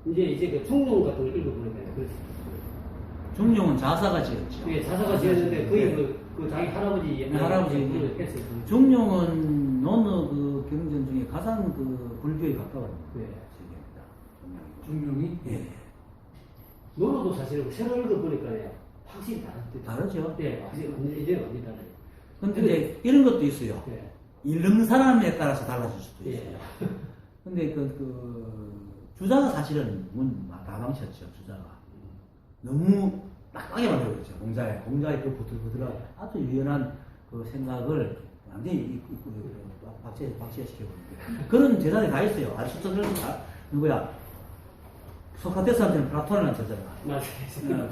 [SPEAKER 2] 이제 그 중용 같은 걸 읽어보니까 그렇습니다.
[SPEAKER 1] 중용은 자사가 지었죠.
[SPEAKER 2] 예, 자사가 지었는데 거의
[SPEAKER 1] 네.
[SPEAKER 2] 그 자기 할아버지 옛날
[SPEAKER 1] 할아버지
[SPEAKER 2] 했어요.
[SPEAKER 1] 중용은 논어 그 경전 중에 가장 그 불교에 가까운
[SPEAKER 2] 네.
[SPEAKER 1] 책입니다.
[SPEAKER 3] 중용이?
[SPEAKER 1] 예.
[SPEAKER 2] 논어도 사실은 새로 읽어보니까 확실히 다르더라고요.
[SPEAKER 1] 다르죠.
[SPEAKER 2] 예, 확실히 이제는 완전히 달라요.
[SPEAKER 1] 근데 이제 이런 것도 있어요.
[SPEAKER 2] 예.
[SPEAKER 1] 읽는 사람에 따라서 달라질 수도 있어요.
[SPEAKER 2] 예.
[SPEAKER 1] 근데 주자가 사실은 다 망쳤죠. 주자가 너무 딱딱하게 만들어졌죠. 공자의 그 부들부들한 아주 유연한 그 생각을 완전히 박제시켜버리는 그런 재산이 다 있어요. 아리스토텔레스 누구야? 소크라테스한테는 플라톤이라는 제자가
[SPEAKER 2] 맞아요.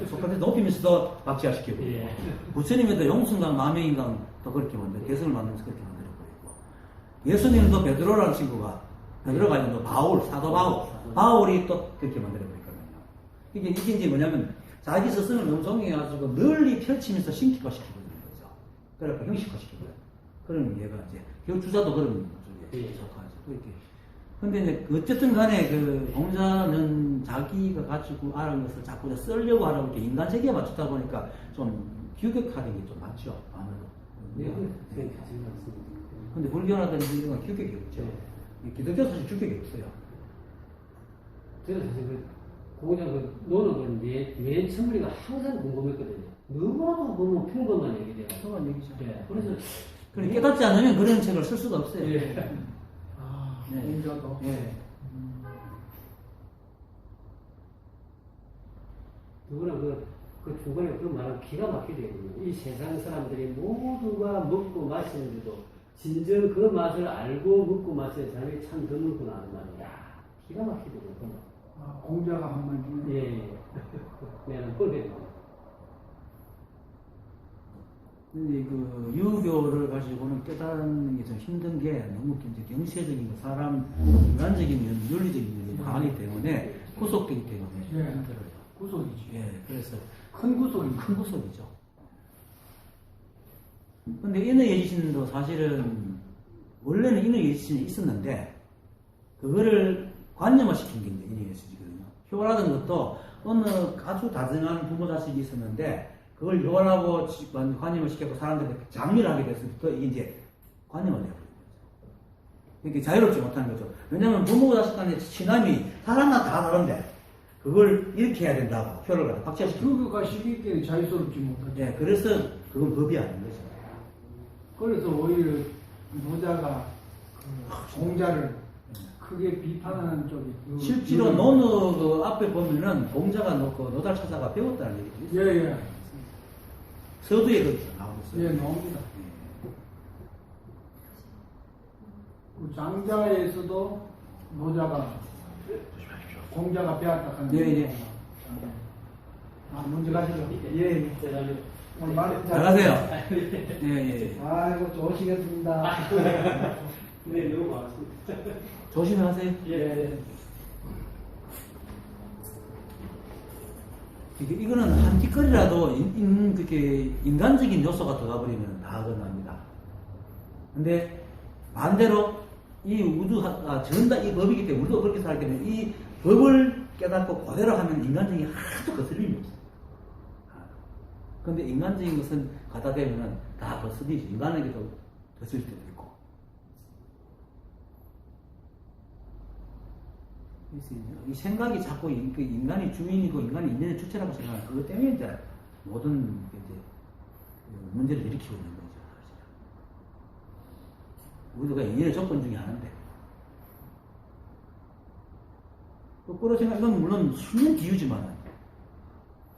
[SPEAKER 1] 소크라테스 높이면서도 박제시키고
[SPEAKER 2] 예.
[SPEAKER 1] 부처님도 용순강, 마명인강도 그렇게 개성을 만들면서 그렇게 만들어버리고 예수님도 베드로라는 친구가 베드로가 아니고 바울, 사도 바울이 또 그렇게 만들어버렸거든요. 이게 이제 뭐냐면 자기 스승을 너무 존경해가지고 널리 펼치면서 신격화시키고 있는 거죠. 그래서 형식화시키고요. 그런 예가 이제 결국 주자도 그런 쪽에
[SPEAKER 2] 예.
[SPEAKER 1] 속하죠. 그렇게. 근데 이제 어쨌든 간에 그 공자는 자기가 가지고 아는 것을 자꾸 쓰려고 하는 이렇게 인간 세계에 맞추다 보니까 좀 규격화된 게 좀 많죠. 아무래도.
[SPEAKER 2] 네, 네, 가진 것 같습니다.
[SPEAKER 1] 근데 불교라든지 이런 건 규격이 없죠. 기독교 사실 규격이 없어요.
[SPEAKER 2] 저는 사실 공자 논어는 맨 처음부리가 항상 궁금했거든요. 너무나도 너무 평범한 얘기돼요.
[SPEAKER 1] 평범한 얘기죠.
[SPEAKER 2] 예. 그래서
[SPEAKER 1] 그럼 깨닫지 않으면 그런 책을 쓸 수가 없어요.
[SPEAKER 2] 예.
[SPEAKER 3] 아,
[SPEAKER 1] 네.
[SPEAKER 3] 공자도.
[SPEAKER 1] 예.
[SPEAKER 2] 누구나 그 중간에 그 말은 기가 막히게 되거든요. 이 세상 사람들이 모두가 먹고 마시는데도 진정 그 맛을 알고 먹고 마시는 사람이 참 드물구나 하는 말이야. 기가 막히더라고요.
[SPEAKER 3] 아, 공자가 한 말.
[SPEAKER 2] 예. 내가 꼴배입니다.
[SPEAKER 1] 근데 그 유교를 가지고는 깨닫는 게 좀 힘든 게 너무 이제 경세적인 사람 인간적인 면, 윤리적인 면이 강하기 때문에 구속되기 때문에
[SPEAKER 3] 예.
[SPEAKER 1] 힘들어요.
[SPEAKER 3] 구속이지.
[SPEAKER 1] 예, 그래서
[SPEAKER 3] 큰 구속이.
[SPEAKER 1] 큰 구속이죠. 근데 인의예지신도 사실은 원래는 인의예지신이 있었는데 그거를 관념화시킨 게 인의예지신이거든요. 효라는 것도 어느 아주 다정한 부모 자식이 있었는데 그걸 요원하고 관념을 시켰고 사람들이 장려를 하게 됐을부터 이게 이제 관념을 내버린 거죠. 그러니까 자유롭지 못하는 거죠. 왜냐하면 부모고 자식 간의 친함이 사람마다 다 다른데 그걸 이렇게 해야 된다고 표를 갖다 박제시키고.
[SPEAKER 3] 그거가 시기에는 자유스럽지 못하죠.
[SPEAKER 1] 예, 그래서 그건 법이 아닌 거죠.
[SPEAKER 3] 그래서 오히려 노자가 그 공자를 크게 비판하는 쪽이
[SPEAKER 1] 실제로 노노 그 앞에 보면은 공자가 놓고 노달 찾아가 배웠다는 얘기도 있어요.
[SPEAKER 3] 예예
[SPEAKER 1] 서두에 그 나오고 있어요.
[SPEAKER 3] 예 나옵니다. 그 장자에서도 노자가 공자가 배웠다 하는
[SPEAKER 1] 예, 예.
[SPEAKER 3] 아 먼저 가시죠. 예. 오늘 말씀 잘
[SPEAKER 1] 나가세요. 예, 예.
[SPEAKER 3] 아이고 좋으시겠습니다.
[SPEAKER 2] 네, 너무 많습니다.
[SPEAKER 1] 조심하세요.
[SPEAKER 2] 예.
[SPEAKER 1] 이거는 한 뒷거리라도 그렇게 인간적인 요소가 들어가버리면 다 건납니다. 근데 반대로 이 우주가 전다 이 법이기 때문에 우리도 그렇게 살기 때문에 이 법을 깨닫고 그대로 하면 인간적인 하나도 거슬림이 없어요. 근데 인간적인 것은 갖다 대면은 다 거슬리지. 인간에게도 거슬릴 때도 있고. 그래서 이 생각이 자꾸 인간이 주인이고 인간이 인연의 주체라고 생각하는 그것 때문에 이제 모든 이제 문제를 일으키고 있는 거죠. 사실. 우리가 인연의 조건 중에 하나인데. 거꾸로 생각하면 물론 수면 비유지만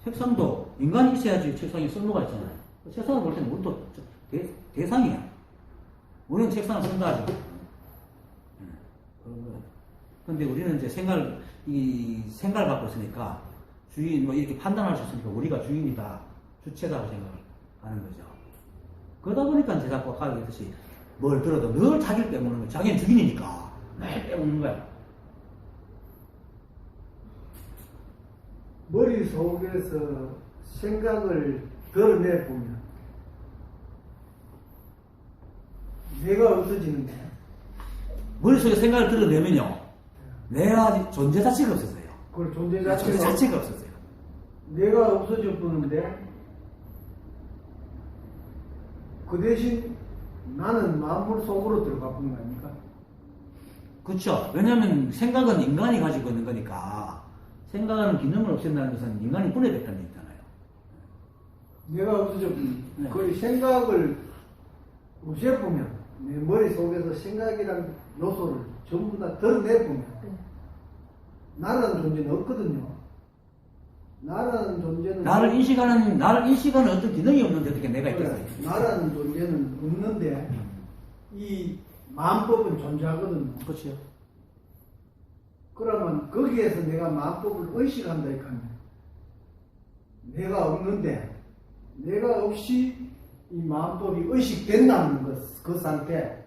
[SPEAKER 1] 책상도 인간이 있어야지 책상에 쓸모가 있잖아요. 책상을 볼 때는 우리도 대상이야. 우리는 책상을 쓴다 하죠. 근데 우리는 이제 생각을 갖고 있으니까 주인, 뭐 이렇게 판단할 수 있으니까 우리가 주인이다, 주체다고 생각을 하는 거죠. 그러다 보니까 이제 자꾸 아까 얘기했듯이 뭘 들어도 늘 자기를 빼먹는 거야. 자기는 주인이니까 날 빼먹는 거야.
[SPEAKER 3] 머릿속에서 생각을 드러내보면 내가 없어지는 거야.
[SPEAKER 1] 머릿속에 생각을 드러내면요. 내가 존재 자체가 없었어요.
[SPEAKER 3] 그 존재
[SPEAKER 1] 존재 자체가 없었어요.
[SPEAKER 3] 내가 없어져 보는데 그 대신 나는 만물 속으로 들어가 보는 거 아닙니까?
[SPEAKER 1] 그렇죠. 왜냐하면 생각은 인간이 가지고 있는 거니까 생각하는 기능을 없앤다는 것은 인간이 분해됐다는 얘기잖아요.
[SPEAKER 3] 내가 없어져
[SPEAKER 1] 네.
[SPEAKER 3] 그 생각을 없애보면 내 머릿속에서 생각이라는 요소를 전부 다 드러내보면 나라는 존재는 없거든요. 나라는 존재는
[SPEAKER 1] 나를 인식하는 어떤 기능이 없는데 어떻게 내가 있겠어요?
[SPEAKER 3] 나라는 존재는 없는데 이 마음법은 존재하거든요.
[SPEAKER 1] 그렇죠.
[SPEAKER 3] 그러면 거기에서 내가 마음법을 의식한다 하면 내가 없는데 내가 없이 이 마음법이 의식된다는 그 상태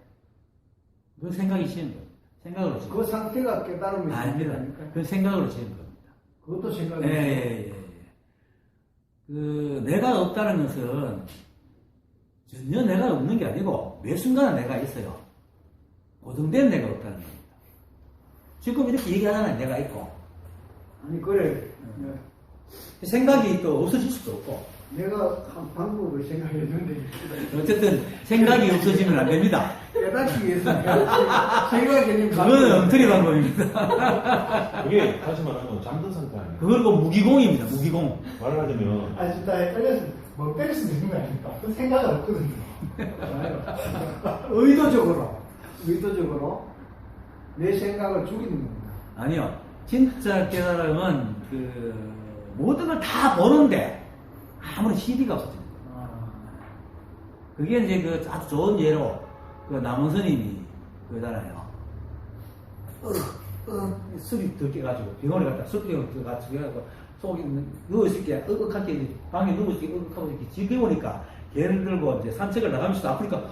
[SPEAKER 1] 그건 생각이 지은 겁니다. 생각으로 지은
[SPEAKER 3] 그 상태가 깨달음이
[SPEAKER 1] 아닙니다.
[SPEAKER 3] 됩니까?
[SPEAKER 1] 그건 생각으로 지은 겁니다.
[SPEAKER 3] 그것도 생각이
[SPEAKER 1] 예. 그 내가 없다는 것은 전혀 내가 없는 게 아니고 매 순간에 내가 있어요. 고정된 내가 없다는 겁니다. 지금 이렇게 얘기하잖아요. 내가 있고.
[SPEAKER 3] 아니 그래
[SPEAKER 1] 생각이 또 없어질 수도 없고.
[SPEAKER 3] 내가 한 방법을 생각했는데
[SPEAKER 1] 어쨌든 생각이 없어지면 안 됩니다.
[SPEAKER 3] 깨닫기 위해서 생각이
[SPEAKER 1] 그거는 엉터리 방법입니다.
[SPEAKER 4] 그게 다시 말하면 잠든 상태 아니에요.
[SPEAKER 1] 그거 무기공입니다. 무기공.
[SPEAKER 4] 말을 하자면
[SPEAKER 6] 아니 진짜 헷갈려서 뭐 때릴 수도 있는 거 아닙니까? 그 생각은 없거든요.
[SPEAKER 3] 의도적으로 내 생각을 죽이는 겁니다.
[SPEAKER 1] 아니요. 진짜 깨달음은 모든 걸 다 보는데 아무런 시비가 없어지는 거예요. 그게 이제 아주 좋은 예로 남원 스님이 그러잖아요. 습이 들깨가지고 병원에 갔다 습병을 들어가지고 속에 누워있을게 으윽하게 방에 누워있을게 으윽하고 이렇게 지겨우니까 개를 들고 이제 산책을 나가면서 아프니까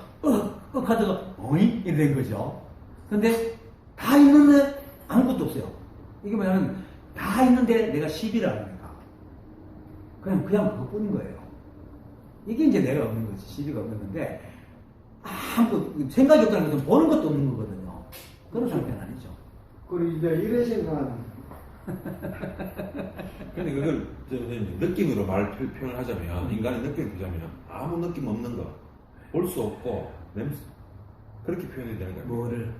[SPEAKER 1] 하다가 어잉? 이래 된 거죠. 근데 다 있는데 아무것도 없어요. 이게 뭐냐면 다 있는데 내가 시비를 안 하니까 그냥 그것뿐인 거예요. 이게 이제 내가 없는 거지. 시비가 없는 건데 아무것도 생각이 없다는 것은 보는 것도 없는 거거든요. 그런 상태는 아니죠.
[SPEAKER 3] 그리고 이제 이래 생각하는
[SPEAKER 4] 근데 그걸 선생님 느낌으로 표현을 하자면 인간의 느낌을 보자면 아무 느낌 없는 거, 볼 수 없고 냄새 그렇게 표현해야 되는 거예요.
[SPEAKER 1] 뭐를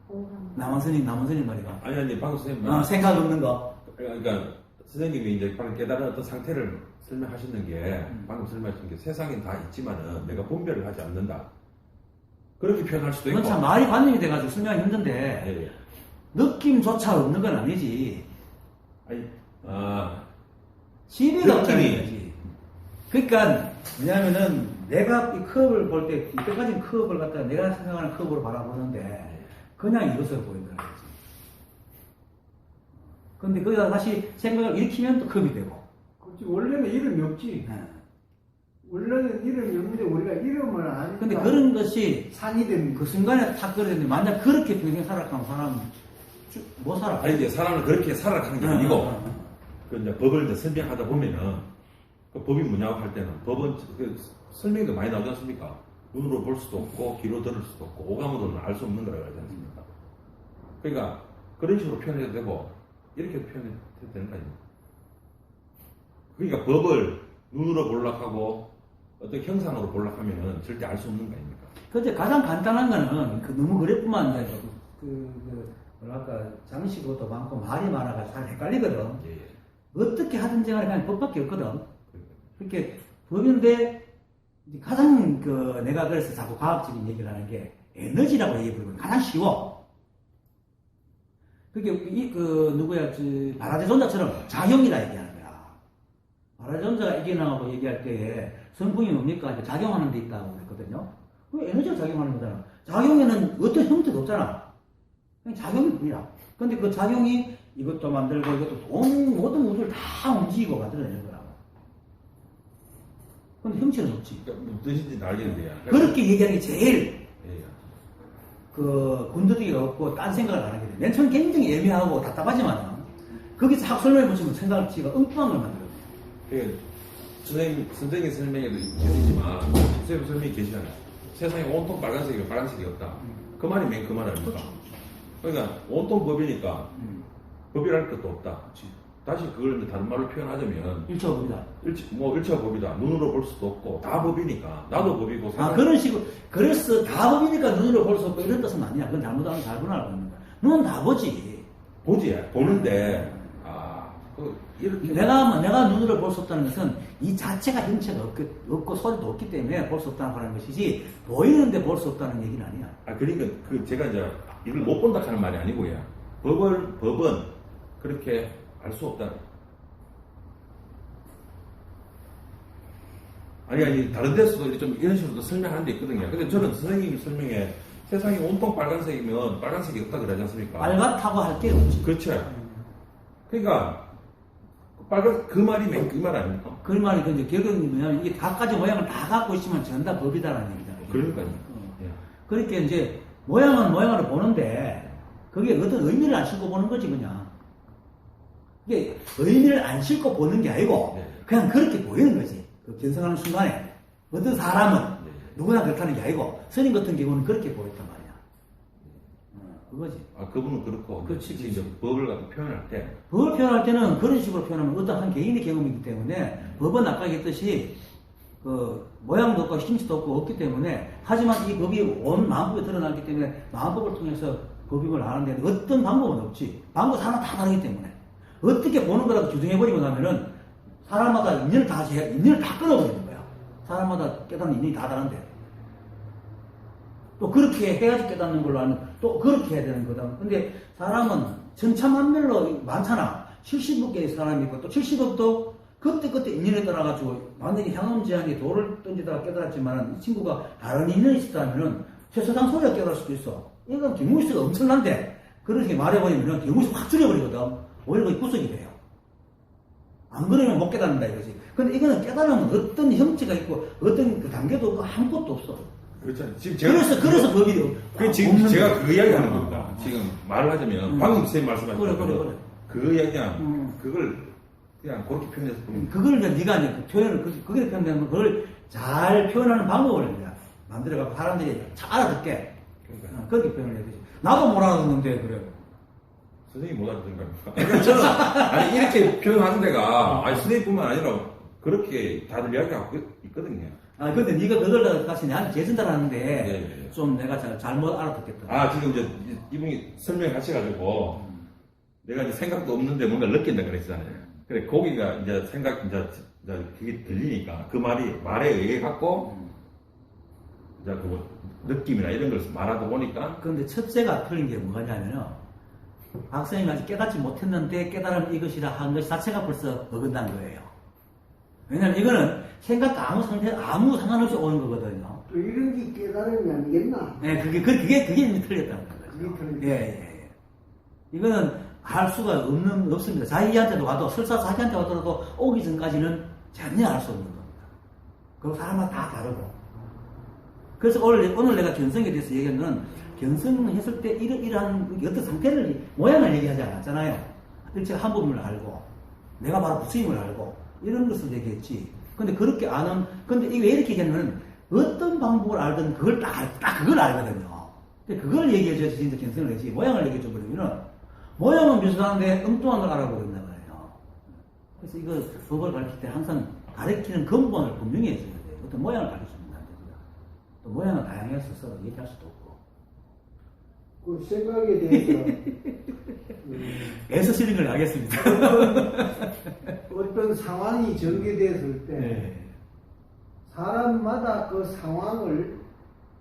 [SPEAKER 5] 오감.
[SPEAKER 1] 남원선님 말이가
[SPEAKER 4] 아니 방금 선생님
[SPEAKER 1] 생각 없는 거.
[SPEAKER 4] 그러니까 선생님이 이제 방금 깨달은 어떤 상태를 설명하시는 게 방금 설명하신 게 세상엔 다 있지만은 내가 분별을 하지 않는다. 그렇게 표현할 수도 있고.
[SPEAKER 1] 그건 참 말이 관념이 돼가지고 설명하기 힘든데
[SPEAKER 4] 예, 예.
[SPEAKER 1] 느낌조차 없는 건 아니지.
[SPEAKER 4] 아니,
[SPEAKER 1] 시비가 없다는
[SPEAKER 4] 느낌이.
[SPEAKER 1] 거지. 그러니까 뭐냐면은 내가 이 컵을 볼 때 이때까지 컵을 갖다가 내가 생각하는 컵으로 바라보는데 그냥 이것으로 보인다는 거지. 근데 거기다 다시 생각을 일으키면 또 컵이 되고.
[SPEAKER 3] 그렇지, 원래는 이름이 없지.
[SPEAKER 1] 예.
[SPEAKER 3] 원래는 이름이 없는데 우리가 이름을 아니까.
[SPEAKER 1] 근데 그런 것이
[SPEAKER 3] 산이 됩니다.
[SPEAKER 1] 그 순간에 탁 그랬는데 만약 그렇게 평생 살아가면 사람은 못 살아.
[SPEAKER 4] 아니 이제 사람은 그렇게 살아가는 게 아니고 그 이제 법을 이제 설명하다 보면은 그 법이 뭐냐고 할 때는 법은 그 설명도 많이 나오지 않습니까? 눈으로 볼 수도 없고 귀로 들을 수도 없고 오감으로는 알 수 없는 거라고 하지 않습니까? 그러니까 그런 식으로 표현해도 되고 이렇게 표현해도 되는 거 아닙니까? 그러니까 법을 눈으로 볼락하고 어떤 형상으로 볼락하면은 절대 알 수 없는 거 아닙니까?
[SPEAKER 1] 근데 가장 간단한 거는 그 너무 그랬뿐만 아니라 뭐랄까 장식도 많고 말이 많아가지고 잘 헷갈리거든.
[SPEAKER 4] 예, 예.
[SPEAKER 1] 어떻게 하든지 간에 그냥 법밖에 없거든. 그렇게 법인데 이제 가장 그 내가 그래서 자꾸 과학적인 얘기를 하는 게 에너지라고 얘기해보면 가장 쉬워. 그게 그 누구야 바라제 전자처럼 작용이라 얘기하는 거야. 바라제 전자가 이겨나가고 얘기할 때에 성분이 뭡니까? 이제 작용하는 데 있다고 그랬거든요. 그 에너지가 작용하는 거잖아. 작용에는 어떤 형태도 없잖아. 그냥 작용이 뿐이야. 근데 그 작용이 이것도 만들고 이것도 모든 우주를 다 움직이고 만들어내는 거라고. 근데 형체는 없지.
[SPEAKER 4] 그러니까 무슨 뜻인지 알겠는데요.
[SPEAKER 1] 그렇게 얘기하는 게 제일
[SPEAKER 4] 예, 예.
[SPEAKER 1] 그 군더더기가 없고 딴 생각을 안 하게 돼. 맨 처음 굉장히 애매하고 답답하지만 거기서 딱 설명해 보시면 생각지가 엉뚱한 걸 만들어요.
[SPEAKER 4] 그 선생님 설명에도 계시지만 선생님 설명이 계시잖아요. 세상에 온통 빨간색이면 빨간색이 없다. 그 말이 맨 그 말 아닙니까? 그러니까 온통 법이니까 법이랄 것도 없다. 다시 그걸 이제 다른 말로 표현하자면
[SPEAKER 1] 일처법이다.
[SPEAKER 4] 일체법이다. 눈으로 볼 수도 없고 다 법이니까 나도 법이고
[SPEAKER 1] 그런 식으로 그래서 다 법이니까 눈으로 볼 수 없고 이런 뜻은 아니야. 그건 잘못하면 잘못 알고 있는 거야. 눈은 다 보지.
[SPEAKER 4] 보지 보는데 이렇게
[SPEAKER 1] 내가 눈으로 볼 수 없다는 것은 이 자체가 형체가 없고 소리도 없기 때문에 볼 수 없다는 거라는 것이지 보이는데 볼 수 없다는 얘기는 아니야.
[SPEAKER 4] 그러니까 제가 이제 이걸 못 본다 하는 말이 아니고요. 법은 그렇게 알 수 없다. 아니 다른 데서도 좀 이런 식으로 설명하는 데 있거든요. 근데 저는 선생님 설명에 세상이 온통 빨간색이면 빨간색이 없다 그러지 않습니까?
[SPEAKER 1] 빨갛다고 할 게 없지.
[SPEAKER 4] 그렇죠. 그러니까 빨간 그 말이 맨 그 말 아닙니까?
[SPEAKER 1] 그 말이 근데 결국은 뭐냐면 이게 각가지 모양을 다 갖고 있으면 전부 다 법이다라는 얘기잖아요.
[SPEAKER 4] 그러니까요. 예.
[SPEAKER 1] 그렇게 이제 모양은 모양으로 보는데 그게 어떤 의미를 안 싣고 보는 거지 그냥. 이게 의미를 안 싣고 보는 게 아니고
[SPEAKER 4] 네.
[SPEAKER 1] 그냥 그렇게 보이는 거지. 그 견성하는 순간에 어떤 사람은
[SPEAKER 4] 네.
[SPEAKER 1] 누구나 그렇다는 게 아니고 스님 같은 경우는 그렇게 보였단 말이야. 그거지.
[SPEAKER 4] 그분은 그렇고
[SPEAKER 1] 그렇지,
[SPEAKER 4] 특히 이제 법을 갖다 표현할 때
[SPEAKER 1] 법을 표현할 때는 그런 식으로 표현하면 어떤 한 개인의 경험이기 때문에 법은 아까 얘기했듯이 그 모양도 없고 힘도 없고 없기 때문에 하지만 이 법이 온 마음법에 드러나기 때문에 마음법을 통해서 법익을 하는데 어떤 방법은 없지. 방법 하나 다 다르기 때문에 어떻게 보는 거라고 규정해버리고 나면은 사람마다 인연을 다 끊어버리는 거야. 사람마다 깨닫는 인연이 다 다른데 또 그렇게 해야지 깨닫는 걸로 하면 또 그렇게 해야 되는 거다. 근데 사람은 천차만별로 많잖아. 70억개의 사람이 있고 또 70억도 그때 인연에 따라가지고 만약에 향음지향에 돌을 던지다가 깨달았지만 이 친구가 다른 인연이 있었다면은 최소상 소리가 깨달을 수도 있어. 이건 경무수가 엄청난데 그렇게 말해버리면 경무수 확 줄여버리거든. 오히려 거의 구석이 돼요. 안 그러면 못 깨닫는다 이거지. 근데 이거는 깨달으면 어떤 형체가 있고 어떤 그 단계도 없고 아무것도 없어.
[SPEAKER 4] 그렇죠. 지금 제가
[SPEAKER 1] 그래서 법이
[SPEAKER 4] 지금 제가 그 이야기 하는 겁니다. 지금 말을 하자면 방금 선생님 말씀하신
[SPEAKER 1] 그래.
[SPEAKER 4] 그 이야기는 그걸 그냥 그렇게 표현해서 보면
[SPEAKER 1] 그걸 이제 네가 이제 그 표현을 그게 표현되는 그걸 잘 표현하는 방법을 이제 만들어갖고 사람들이 잘 알아듣게 그렇게 표현을 해야 되지. 나도 못 알아듣는데 그래.
[SPEAKER 4] 선생님 못 알아듣는 겁니까? 그러니까 저는 아니 이렇게 표현하는 데가 아니 선생님뿐만 아니라 그렇게 다들 이야기하고 있거든요.
[SPEAKER 1] 아, 근데 네가 그걸 다시 나한테 재전달하는데
[SPEAKER 4] 네.
[SPEAKER 1] 좀 내가 잘못 알아듣겠다.
[SPEAKER 4] 아 지금 이제 이분이 설명하셔가지고 내가 이제 생각도 없는데 뭔가 느낀다 그랬잖아요. 그래 거기가 이제 생각 이제 그게 들리니까 그 말에 의해 갖고 이제 그 느낌이나 이런 걸 말하다 보니까
[SPEAKER 1] 그런데 첫째가 틀린 게 뭐냐면요. 박사님이 아직 깨닫지 못했는데 깨달으면 이것이라 하는 것 자체가 벌써 어긋난 거예요. 왜냐면 이거는 생각과 아무 상관없이 오는 거거든요.
[SPEAKER 3] 또 이런 게 깨달음이 아니겠나?
[SPEAKER 1] 네, 그게 이미 틀렸다는 거죠.
[SPEAKER 3] 그게 틀린
[SPEAKER 1] 예, 예. 이거는 알 수가 없습니다. 자기한테도 와도, 설사 자기한테 와도 오기 전까지는 전혀 알 수 없는 겁니다. 그 사람마다 다 다르고. 그래서 오늘 내가 견성에 대해서 얘기한 건, 견성했을 때 이러한 어떤 상태를, 모양을 얘기하지 않았잖아요. 일체가 한 부분을 알고, 내가 바로 부처님을 알고, 이런 것을 얘기했지. 근데 그렇게 아는, 근데 이게 왜 이렇게 얘기하냐면, 어떤 방법을 알든 그걸 딱 그걸 알거든요. 근데 그걸 얘기해줘야지 진짜 견성을 하지. 모양을 얘기해줘버리면은, 모양은 비슷한데 엉뚱한 걸 알아버린단 말이에요. 그래서 이거 법을 가르칠 때 항상 가르치는 근본을 분명히 해줘야 돼요. 어떤 모양을 가르치면 안 됩니다. 또 모양은 다양해서 서로 얘기할 수도 없고.
[SPEAKER 3] 그 생각에 대해서
[SPEAKER 1] 애써 쓰는 걸 알겠습니다.
[SPEAKER 3] 어떤 상황이 전개됐을 때
[SPEAKER 1] 네.
[SPEAKER 3] 사람마다 그 상황을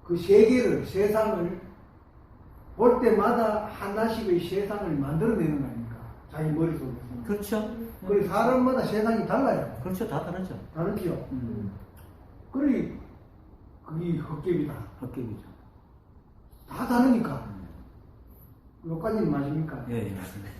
[SPEAKER 3] 그 세계를 세상을 볼 때마다 하나씩의 세상을 만들어내는 거 아닙니까? 자기 머릿속에서.
[SPEAKER 1] 그렇죠.
[SPEAKER 3] 그리고 사람마다 세상이 달라요.
[SPEAKER 1] 그렇죠. 다 다르죠.
[SPEAKER 3] 다르죠. 그래 그게 헛개비다.
[SPEAKER 1] 헛개비죠.
[SPEAKER 3] 다 다르니까. 여기까지는 맞습니까?
[SPEAKER 1] 예, 예, 맞습니다.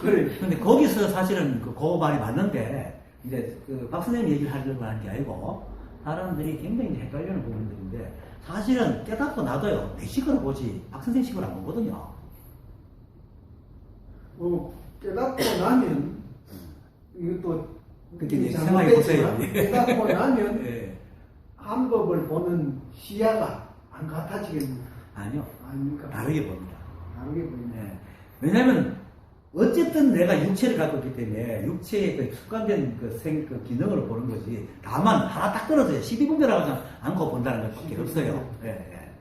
[SPEAKER 3] 그래.
[SPEAKER 1] 근데 거기서 사실은 그 말이 맞는데, 이제 그 박사님 얘기를 하려고 하는 게 아니고, 사람들이 굉장히 헷갈리는 부분들인데, 사실은 깨닫고 나도요, 내 식으로 보지, 박선생 식으로 안 보거든요.
[SPEAKER 3] 깨닫고 나면 이것도
[SPEAKER 1] 그렇게 이제 생각해 보세요.
[SPEAKER 3] 깨닫고 나면
[SPEAKER 1] 예.
[SPEAKER 3] 한 법을 보는 시야가 안 같아지겠습니까?
[SPEAKER 1] 아니요.
[SPEAKER 3] 아닙니까?
[SPEAKER 1] 다르게 봅니다.
[SPEAKER 3] 다르게 보이네.
[SPEAKER 1] 예. 왜냐면, 어쨌든 내가 육체를 갖고 있기 때문에, 육체의 그 습관된 그 기능으로 보는 거지, 다만, 하나 딱 떨어져요. 12분별하지 않고 본다는 것밖에 없어요. 예, 예.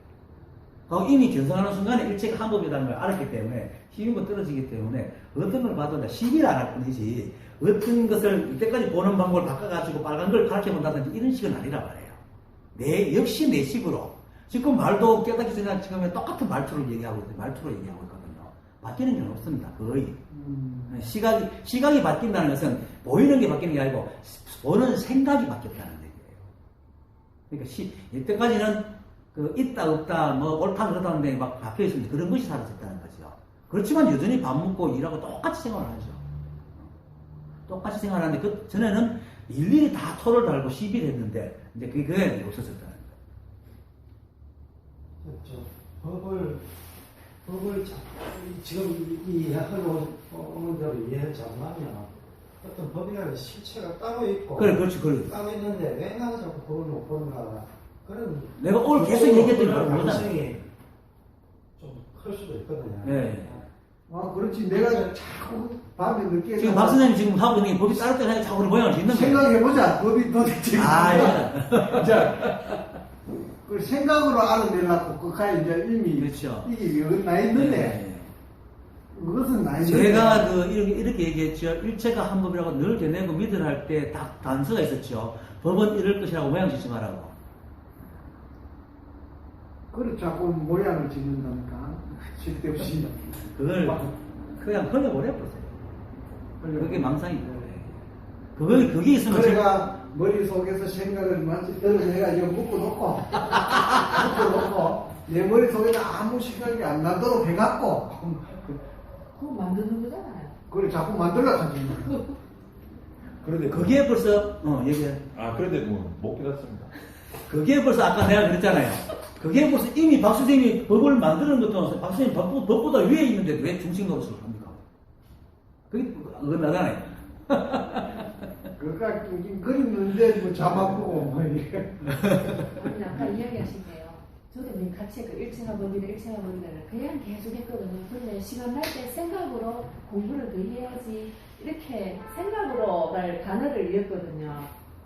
[SPEAKER 1] 이미 견성하는 순간에 일체가 한 법이라는 걸 알았기 때문에, 12분 떨어지기 때문에, 어떤 걸 봐도 10일 안 할 뿐이지, 어떤 것을 이때까지 보는 방법을 바꿔가지고 빨간 걸 가르쳐 본다든지 이런 식은 아니라 말이에요. 역시 내 식으로. 지금 말도 깨닫기 전에 지금 똑같은 말투로 얘기하고 있거든요. 바뀌는 게 없습니다. 거의. 시각이 바뀐다는 것은 보이는 게 바뀌는 게 아니고 보는 생각이 바뀌었다는 얘기예요. 그러니까 이때까지는 그 있다 없다 뭐 옳다 그렇다는데 막 바뀌어 있습니다. 그런 것이 사라졌다는 거죠. 그렇지만 여전히 밥 먹고 일하고 똑같이 생활을 하죠. 똑같이 생활하는데 그 전에는 일일이 다 토를 달고 시비를 했는데 이제 그게 없어졌다는 거예요.
[SPEAKER 2] 그렇죠. 법을 지금 이해하러 오는 대로 이해를 잘하면 어떤 법이라는 실체가 따로 있고
[SPEAKER 1] 그렇지.
[SPEAKER 2] 따로 있는데 왜 나는 자꾸 법을 못 보는가 그런
[SPEAKER 1] 내가 오늘 계속 얘기했더니 말 모르잖아.
[SPEAKER 2] 가능성이 좀 클 수도 있거든요.
[SPEAKER 1] 네.
[SPEAKER 3] 그렇지. 내가 자꾸 밤에 늦게
[SPEAKER 1] 지금 박 선생님 지금 하고 있는 게 법이 따로 때문에 자꾸 모양을 짓는 거예요.
[SPEAKER 3] 생각해보자. 법이 도대체. 자, 그 생각으로 알아내려고 그까지 이제 이미
[SPEAKER 1] 그렇죠.
[SPEAKER 3] 이게 여기 나 있는데
[SPEAKER 1] 네.
[SPEAKER 3] 그것은 나 있는데
[SPEAKER 1] 제가 이렇게 얘기했죠. 일체가 한 법이라고 늘 되뇌고 믿으라 할 때 딱 단서가 있었죠. 법은 이럴 것이라고 모양 짓지 말라고.
[SPEAKER 3] 그걸 자꾸 모양을 짓는다니까 쓸데없이
[SPEAKER 1] 그걸 그냥 흘려버려버렸어요. 그게 망상이에요. 그게 있으면
[SPEAKER 3] 그래가 머릿속에서 생각을 마치 내가 이거 묶어놓고 내 머릿속에 아무 생각이 안 나도록 해갖고
[SPEAKER 5] 그거 만드는 거잖아요.
[SPEAKER 3] 그걸 자꾸 만들어가지고
[SPEAKER 4] 그런데
[SPEAKER 1] 그게 벌써 얘기해.
[SPEAKER 4] 그런데 못 깨닫습니다.
[SPEAKER 1] 그게 벌써 아까 내가 그랬잖아요. 그게 벌써 이미 박 선생님이 법을 만드는 것도 박 선생님 법보다 위에 있는데 왜 중심 노릇을 합니까? 그게 어긋나잖아요.
[SPEAKER 3] 그러니까 그림는데 뭐 잡아보고 뭐 이렇게
[SPEAKER 5] 아니 아까 이야기하신 게요. 저도 맨 같이 그 일체가 법이다, 일체가 법이다를 그냥 계속 했거든요. 근데 시간 날 때 생각으로 공부를 더 해야지 이렇게 생각으로를 단어를 이었거든요.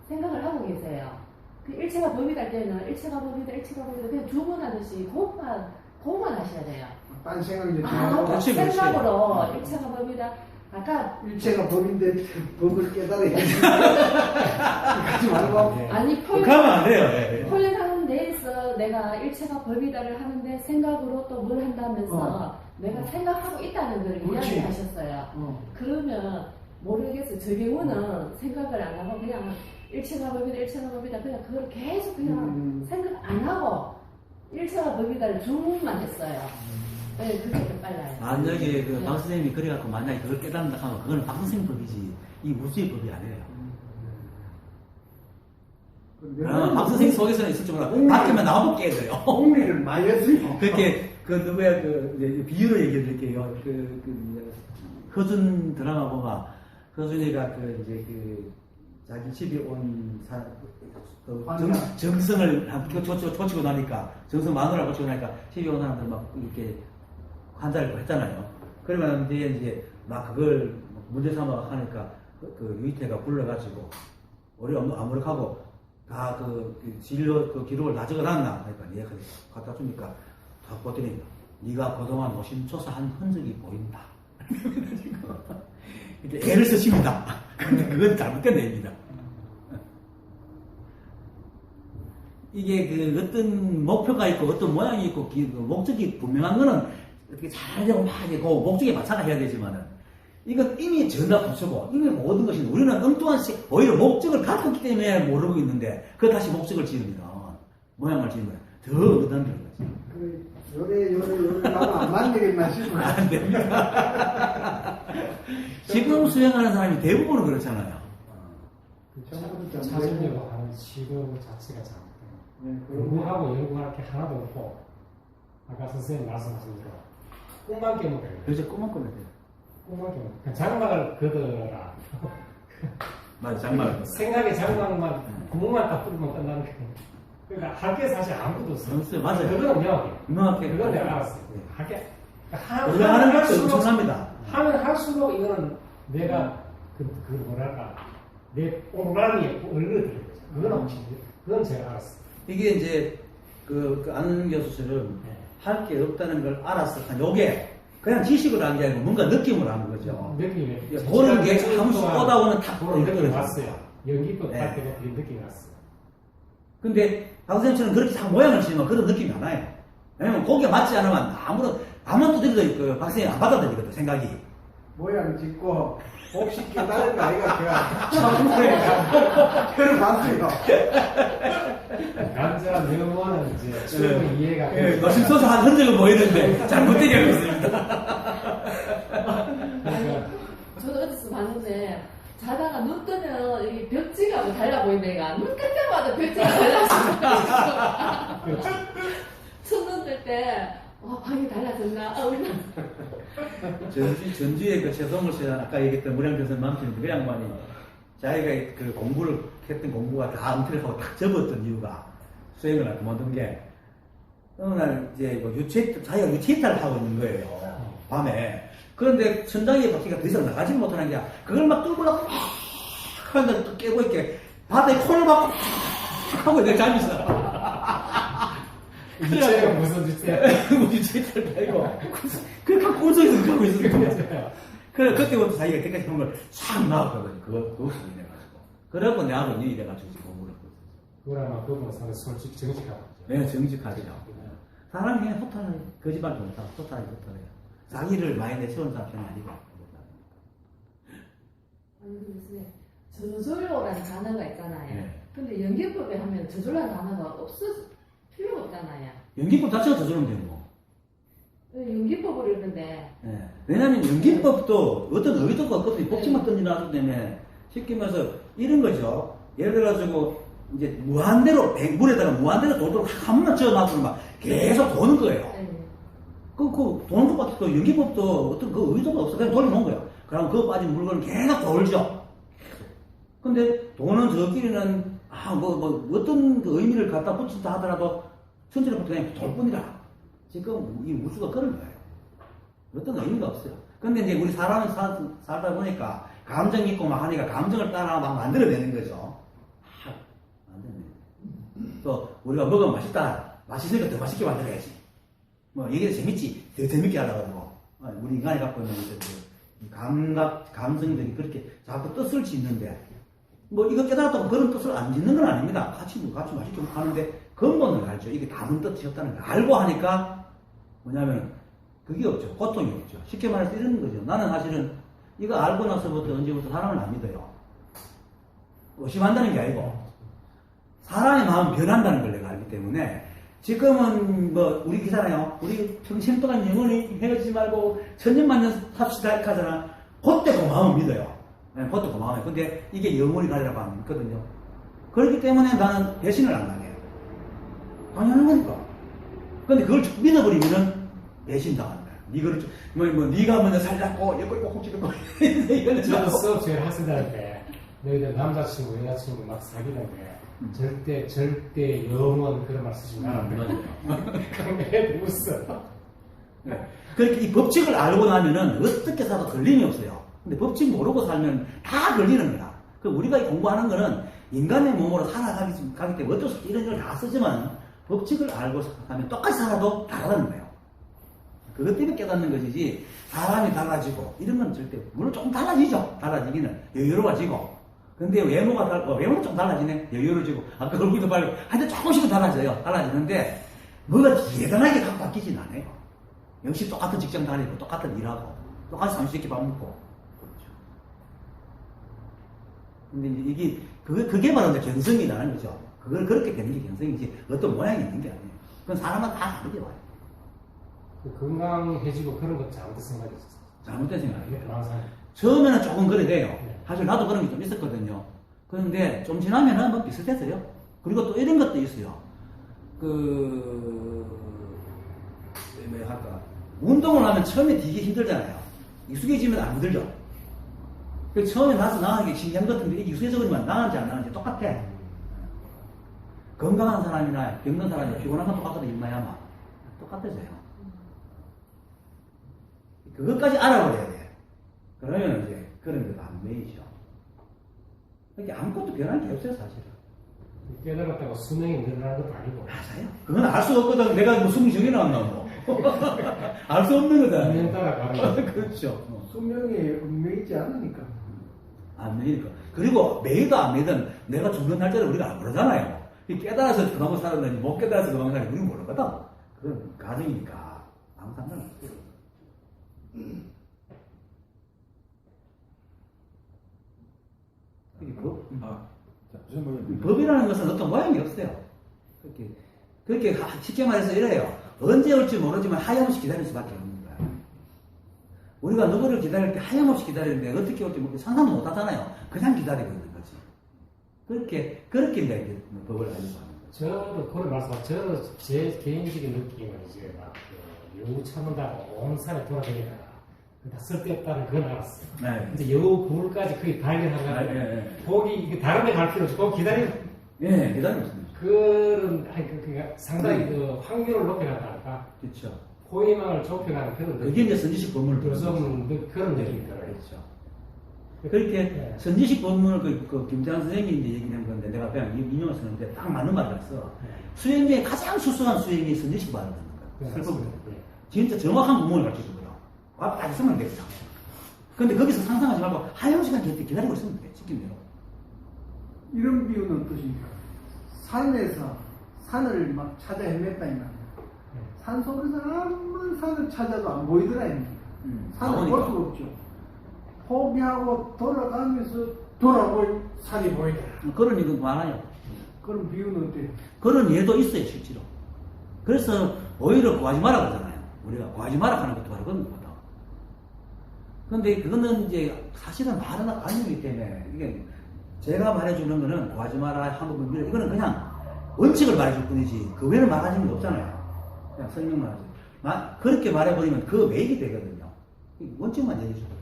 [SPEAKER 5] 생각을 하고 계세요. 그 일체가 법이다 할 때는 일체가 법이다, 일체가 법이다 그냥 두 번 하듯이 그것만 하셔야 돼요.
[SPEAKER 3] 딴 생각 이제
[SPEAKER 5] 아,
[SPEAKER 1] 그렇지, 그렇지.
[SPEAKER 5] 생각으로 일체가 법이다. 아까
[SPEAKER 3] 일체가 법인데 법을 깨달아야지. 가지 말고.
[SPEAKER 5] 아니
[SPEAKER 1] 그렇게 하면 안 돼요. 예.
[SPEAKER 5] 표현하는 데에서 내가 일체가 법이다를 하는데 생각으로 또 뭘 한다면서 내가 생각하고 있다는 걸
[SPEAKER 3] 그렇지.
[SPEAKER 5] 이야기하셨어요. 그러면 모르겠어요. 저 경우는 생각을 안 하고 그냥 일체가 법이다, 일체가 법이다 그냥 그걸 계속 그냥 생각 안 하고 일체가 법이다를 주문만 했어요. 네, 그게 더 빨라요.
[SPEAKER 1] 만약에 그 박 선생님이 그래갖고 만약에 그걸 깨닫는다 하면 그거는 박 선생님 법이지 이 무수의 법이 아니에요. 그러면 박 선생님 속에서는 있을지 몰라. 밖에만 나오면 깨져요.
[SPEAKER 3] 공리를 많이 했어요.
[SPEAKER 1] 그렇게 그 누구야 그 이제 비유로 얘기해 드릴게요. 허준 드라마 보면 허준이가 그 이제 그 자기 집에 온 정성을 고치고 나니까 정성 마누라 고치고 나니까 집에 온 사람들 막 이렇게 환자를 했잖아요. 그러면 이제 막 그걸 문제 삼아 하니까 그 유이태가 불러가지고 우리 아무렇하고 다 그 진료 그 기록을 다 적어놨나 그러니까 내가 갖다 주니까 다 보더니 네가 그동안 노심초사한 흔적이 보인다. 이제 애를 쓰십니다. 근데 그건 잘못된 얘기입니다. 이게 그 어떤 목표가 있고 어떤 모양이 있고 그 목적이 분명한 거는 어떻게 잘 되고 막 이게 그 목적에 맞춰가 해야 되지만은 이건 이미 전답부수고 이미 모든 것이 우리는 엉뚱한 오히려 목적을 갖고 있기 때문에 모르고 있는데 그 다시 목적을 지으면 모양을 지으면 더 어단되는 거지.
[SPEAKER 3] 요래 나면 안 만들겠나 싶어요.
[SPEAKER 1] 안 됩니다. 지금 수행하는 사람이 대부분은 그렇잖아요.
[SPEAKER 6] 찾으려고 하는 시도 자체가 잘못돼요. 연구하고 연구할 게 하나도 없고 아까 선생님 말씀하신 대로 꿈만 깨면 돼요.
[SPEAKER 1] 그래서 꿈만 꾸면 돼요.
[SPEAKER 6] 꿈만 깨면 돼요. 장막을 걷어라.
[SPEAKER 1] 맞아, 장말.
[SPEAKER 6] 생각의 장막만 구멍만 딱 뚫으면 끝나는 거예요. 그러니까 할 게 사실 아무것도 없어요.
[SPEAKER 1] 없어요. 맞아요.
[SPEAKER 6] 그거는 명확해요.
[SPEAKER 1] 명확해.
[SPEAKER 6] 그건 내가 알았어요. 할 게
[SPEAKER 1] 우리가 하는 것도 엄청납니다.
[SPEAKER 6] 하면 할수록 이거는 내가 그 뭐랄까 내 온라인에 얼려들어요. 그건 제가 알았어요.
[SPEAKER 1] 이게 이제 그 안는 교수처럼 할 게 없다는 걸 알았어. 요게 그냥 지식으로 한 게 아니고 뭔가 느낌으로 하는 거죠.
[SPEAKER 6] 느낌이
[SPEAKER 1] 그런 게 한 번씩 오다고는 탁
[SPEAKER 6] 그런 느낌이
[SPEAKER 1] 느껴져요.
[SPEAKER 6] 왔어요. 연기법
[SPEAKER 1] 네.
[SPEAKER 6] 할 때가 그런 느낌이 왔어요.
[SPEAKER 1] 근데 박선생님처럼 그렇게 다 모양을 지으면 그런 느낌이 안 와요. 왜냐면 거기에 맞지 않으면 아무런 두드려도 그 박선생님 안 받아들이거든, 생각이.
[SPEAKER 3] 모양 짓고 곱씹기 다른 거 아이가 제가 참고해 그걸 봤어요.
[SPEAKER 6] 남자 명언은 이제 충분히 이해가 돼요.
[SPEAKER 1] 노심초사 한 흔적은 보이는데 잘못되게 하고 있습니다.
[SPEAKER 6] 그러니까
[SPEAKER 5] 저도 어디서 봤는데 자다가 눈 뜨면 여기 벽지가 뭐 달라 보이는 애가 눈 뜰 때마다 벽지가 달라지는 거예요. 첫눈 뜰 때 방이 달라졌나?
[SPEAKER 1] 전주에 그 최성을 씨 아까 얘기했던 무량전선 맘치는 그 양반이 자기가 그 공부를 했던 공부가 다 은퇴를 하고 딱 접었던 이유가 수행을 하고 그만둔 게 어느 날 이제 뭐 자기가 유체이탈을 하고 있는 거예요. 밤에. 그런데 천장의 바퀴가 더 이상 나가지 못하는 게 그걸 막 끌고 나고 하는데 또 깨고 있게 바다에 코를 막 하고 내가 잠이 있어.
[SPEAKER 6] 유체가 무슨 유체?
[SPEAKER 1] 유체이탈을 하고 그렇게 꼴속에서 가고 있었던 거야. 그래, 그때부터 자기가 그때까지 한 걸 싹 나왔거든. 그거 수행해가지고. 그래갖고 내가 인연이 돼가지고 지금 공부를 하고 있어.
[SPEAKER 6] 그러나 그분은 상당히 솔직히 정직하고.
[SPEAKER 1] 네, 정직하죠. 사람이 그냥 허탈해. 거짓말 좀 못하고 허탈해요. 자기를 많이 내세우는 사람이 아니고.
[SPEAKER 5] 아니 근데 저절로라는 단어가 있잖아요.
[SPEAKER 1] 네.
[SPEAKER 5] 근데 연기법에 하면 저절로라는 단어가 필요가 없잖아요.
[SPEAKER 1] 연기법 자체가 저절로면 되는 거.
[SPEAKER 5] 연기법을 읽는데
[SPEAKER 1] 네. 왜냐면 연기법도 어떤 의도가 없거든요. 복지만 던지나기 때문에 쉽게 말해서 이런 거죠. 예를 들어가지고 이제 무한대로 물에다가 무한대로 돌도록 한 번만 쪄놔두면 막 계속 도는 거예요. 그 도는 것 같아도 연기법도 어떤 그 의도가 없어. 그냥 돌려놓은 거예요. 그럼 그 빠진 물건은 계속 돌죠. 근데 도는 저끼리는 어떤 그 의미를 갖다 붙인다 하더라도 천천히부터 그냥 돌뿐이라. 지금 이 우수가 그런 거예요. 어떤 의미가 없어요. 근데 이제 우리 사람은 살다 보니까 감정 있고 막 하니까 감정을 따라 막 만들어내는 거죠. 만들어내는. 또 우리가 먹으면 맛있다. 맛있으니까 더 맛있게 만들어야지. 뭐 이게 재밌지. 더 재밌게 하려고. 우리 인간이 갖고 있는 그 감각, 감성들이 그렇게 자꾸 뜻을 짓는데 뭐 이거 깨달았다고 그런 뜻을 안 짓는 건 아닙니다. 같이 맛있게 하는데 근본을 알죠. 이게 다른 뜻이었다는 걸 알고 하니까 뭐냐면 그게 없죠. 고통이 없죠. 쉽게 말해서 이런 거죠. 나는 사실은 이거 알고 나서부터 언제부터 사람을 안 믿어요. 의심한다는 게 아니고 사람의 마음이 변한다는 걸 내가 알기 때문에 지금은 뭐 우리 기사나요. 우리 평생 동안 영원히 헤어지지 말고 천년만년 삽시다 하잖아. 그때 그 마음을 믿어요. 네, 그때 그 마음에. 근데 이게 영원히 가리라고 안 믿거든요. 그렇기 때문에 나는 배신을 안 당해요. 당연한 거니까. 근데 그걸 믿어버리면은 배신당하는 거야. 이거를 네가 먼저 살잡고 여기 꼭 찌르고 이거는
[SPEAKER 6] 저도 수업 시간에 학생들 때 너희들 남자친구 여자친구 막 사귀는데 절대 영원 그런 말 쓰지 마라. 그럼 애들 웃어.
[SPEAKER 1] 네. 그렇게 이 법칙을 알고 나면은 어떻게 살아도 걸림이 없어요. 근데 법칙 모르고 살면 다 걸리는 거야. 그 우리가 공부하는 거는 인간의 몸으로 살아가기 때문에 어쩔 수 없이 이런 걸 다 쓰지만 법칙을 알고 하면 똑같이 살아도 다르다는 거예요. 그것 때문에 깨닫는 것이지 사람이 달라지고 이런 건 절대 물론 조금 달라지죠. 달라지기는 여유로워지고 근데 외모는 좀 달라지네. 여유로워지고 아까 얼굴도 빨리 하여튼 조금씩은 달라지는데 뭐가 대단하게 확 바뀌진 않아요. 역시 똑같은 직장 다니고 똑같은 일하고 똑같이 삼시세끼 밥 먹고 그렇죠. 근데 이제 이게 그게 바로 이제 견성이라는 거죠. 그걸 그렇게 되는 게 견성이지 어떤 모양이 있는 게 아니에요. 그건 사람은 다 다르게 와요.
[SPEAKER 6] 건강해지고 그런 거 잘못된 생각이었어.
[SPEAKER 1] 잘못된 생각이에요.
[SPEAKER 6] 항상.
[SPEAKER 1] 처음에는 조금 그래 돼요.
[SPEAKER 6] 네.
[SPEAKER 1] 사실 나도 그런 게 좀 있었거든요. 그런데 좀 지나면은 뭐 비슷했어요. 그리고 또 이런 것도 있어요. 뭐 할까. 운동을 하면 처음에 되게 힘들잖아요. 익숙해지면 안 힘들죠. 그래서 처음에 나가는 게 신경 같은데 이게 익숙해져 버리면 나가는지 안 나가는지 똑같아. 건강한 사람이나 병든 사람이 피곤한 건 똑같거든, 인마야마. 똑같아져요. 그것까지 알아버려야 돼. 그러면 이제 그런 데가 안 매이죠. 그러니까 아무것도 변한 게 없어요, 사실은.
[SPEAKER 6] 깨달았다고 수명이 늘어나는 것도 아니고.
[SPEAKER 1] 맞아요. 그건 알 수가 없거든. 내가 뭐 수명 정해 나왔나 뭐. 알 수 없는 거다.
[SPEAKER 6] 인연 따라 가는 거.
[SPEAKER 1] 그렇죠.
[SPEAKER 3] 수명이 매이지 않으니까.
[SPEAKER 1] 안 매이니까. 그리고 매이도 안 매이든 내가 죽는 날짜를 우리가 안 모르잖아요. 깨달아서 그만큼 살았는지 못 깨달아서 그만큼 살았는지 우리는 모르거든. 그건 가정이니까 아무 상관없어요. 법이라는 것은 어떤 모양이 없어요. 그렇게 쉽게 말해서 이래요. 언제 올지 모르지만 하염없이 기다릴 수밖에 없는 거예요. 우리가 누구를 기다릴 때 하염없이 기다리는데 어떻게 올지 상상도 못 하잖아요. 그냥 기다리고 있는 거지. 그렇게 이제 법을 가지고 하는 거죠.
[SPEAKER 6] 저도 그런 말씀, 제 개인적인 느낌은 이제 여우 참는다고 온 산에 돌아다니다가 다 쓸데없다는 건 알았어요.
[SPEAKER 1] 네.
[SPEAKER 6] 이제 여우 굴까지 거의 발견하려고 거기 이게 다른 데 갈 필요 없이 거기 기다리는
[SPEAKER 1] 예, 기다리고 있습니다.
[SPEAKER 6] 그러니까 상당히 그 확률을 높여나가니까
[SPEAKER 1] 그렇죠.
[SPEAKER 6] 포위망을 좁혀가는 그런
[SPEAKER 1] 그게 이제 선지식 법문을
[SPEAKER 6] 좀 그런 느낌이 들어요.
[SPEAKER 1] 그렇죠. 그렇게
[SPEAKER 6] 네.
[SPEAKER 1] 선지식 법문을 김재환 선생님이 이제 얘기한 건데 내가 그냥 인용을 쓰는데 딱 맞는 말이라서 수행 중에 가장 수수한 수행이 선지식 말을 듣는 거예요. 슬프게. 진짜 정확한 구멍을 가르쳐주고요. 딱 쓰면 되죠. 근데 거기서 상상하지 말고 하얀 시간 기다리고 있으면 돼. 시키면 돼요.
[SPEAKER 3] 이런 비유는 어떠십니까? 산에서 산을 막 찾아 헤맸다 이 말이야. 산 속에서 아무리 산을 찾아도 안 보이더라 이 말이야. 산을 볼 수가 없죠. 포기하고 돌아가면서 돌아볼 산이 보이더라.
[SPEAKER 1] 그런 일은 많아요.
[SPEAKER 3] 그런 비유는 어때요?
[SPEAKER 1] 그런 예도 있어요, 실제로. 그래서 오히려 구하지 마라 그러잖아요. 우리가 구하지 마라 하는 것도 바로 그런 거거든. 근데 그거는 이제 사실은 말은 아니기 때문에 이게 제가 말해주는 거는 구하지 마라 하는 건 이거는 그냥 원칙을 말해줄 뿐이지 그 외에는 말하는 게 없잖아요. 그냥 설명만 하지. 그렇게 말해버리면 그 외익이 되거든요. 원칙만 얘기해주고.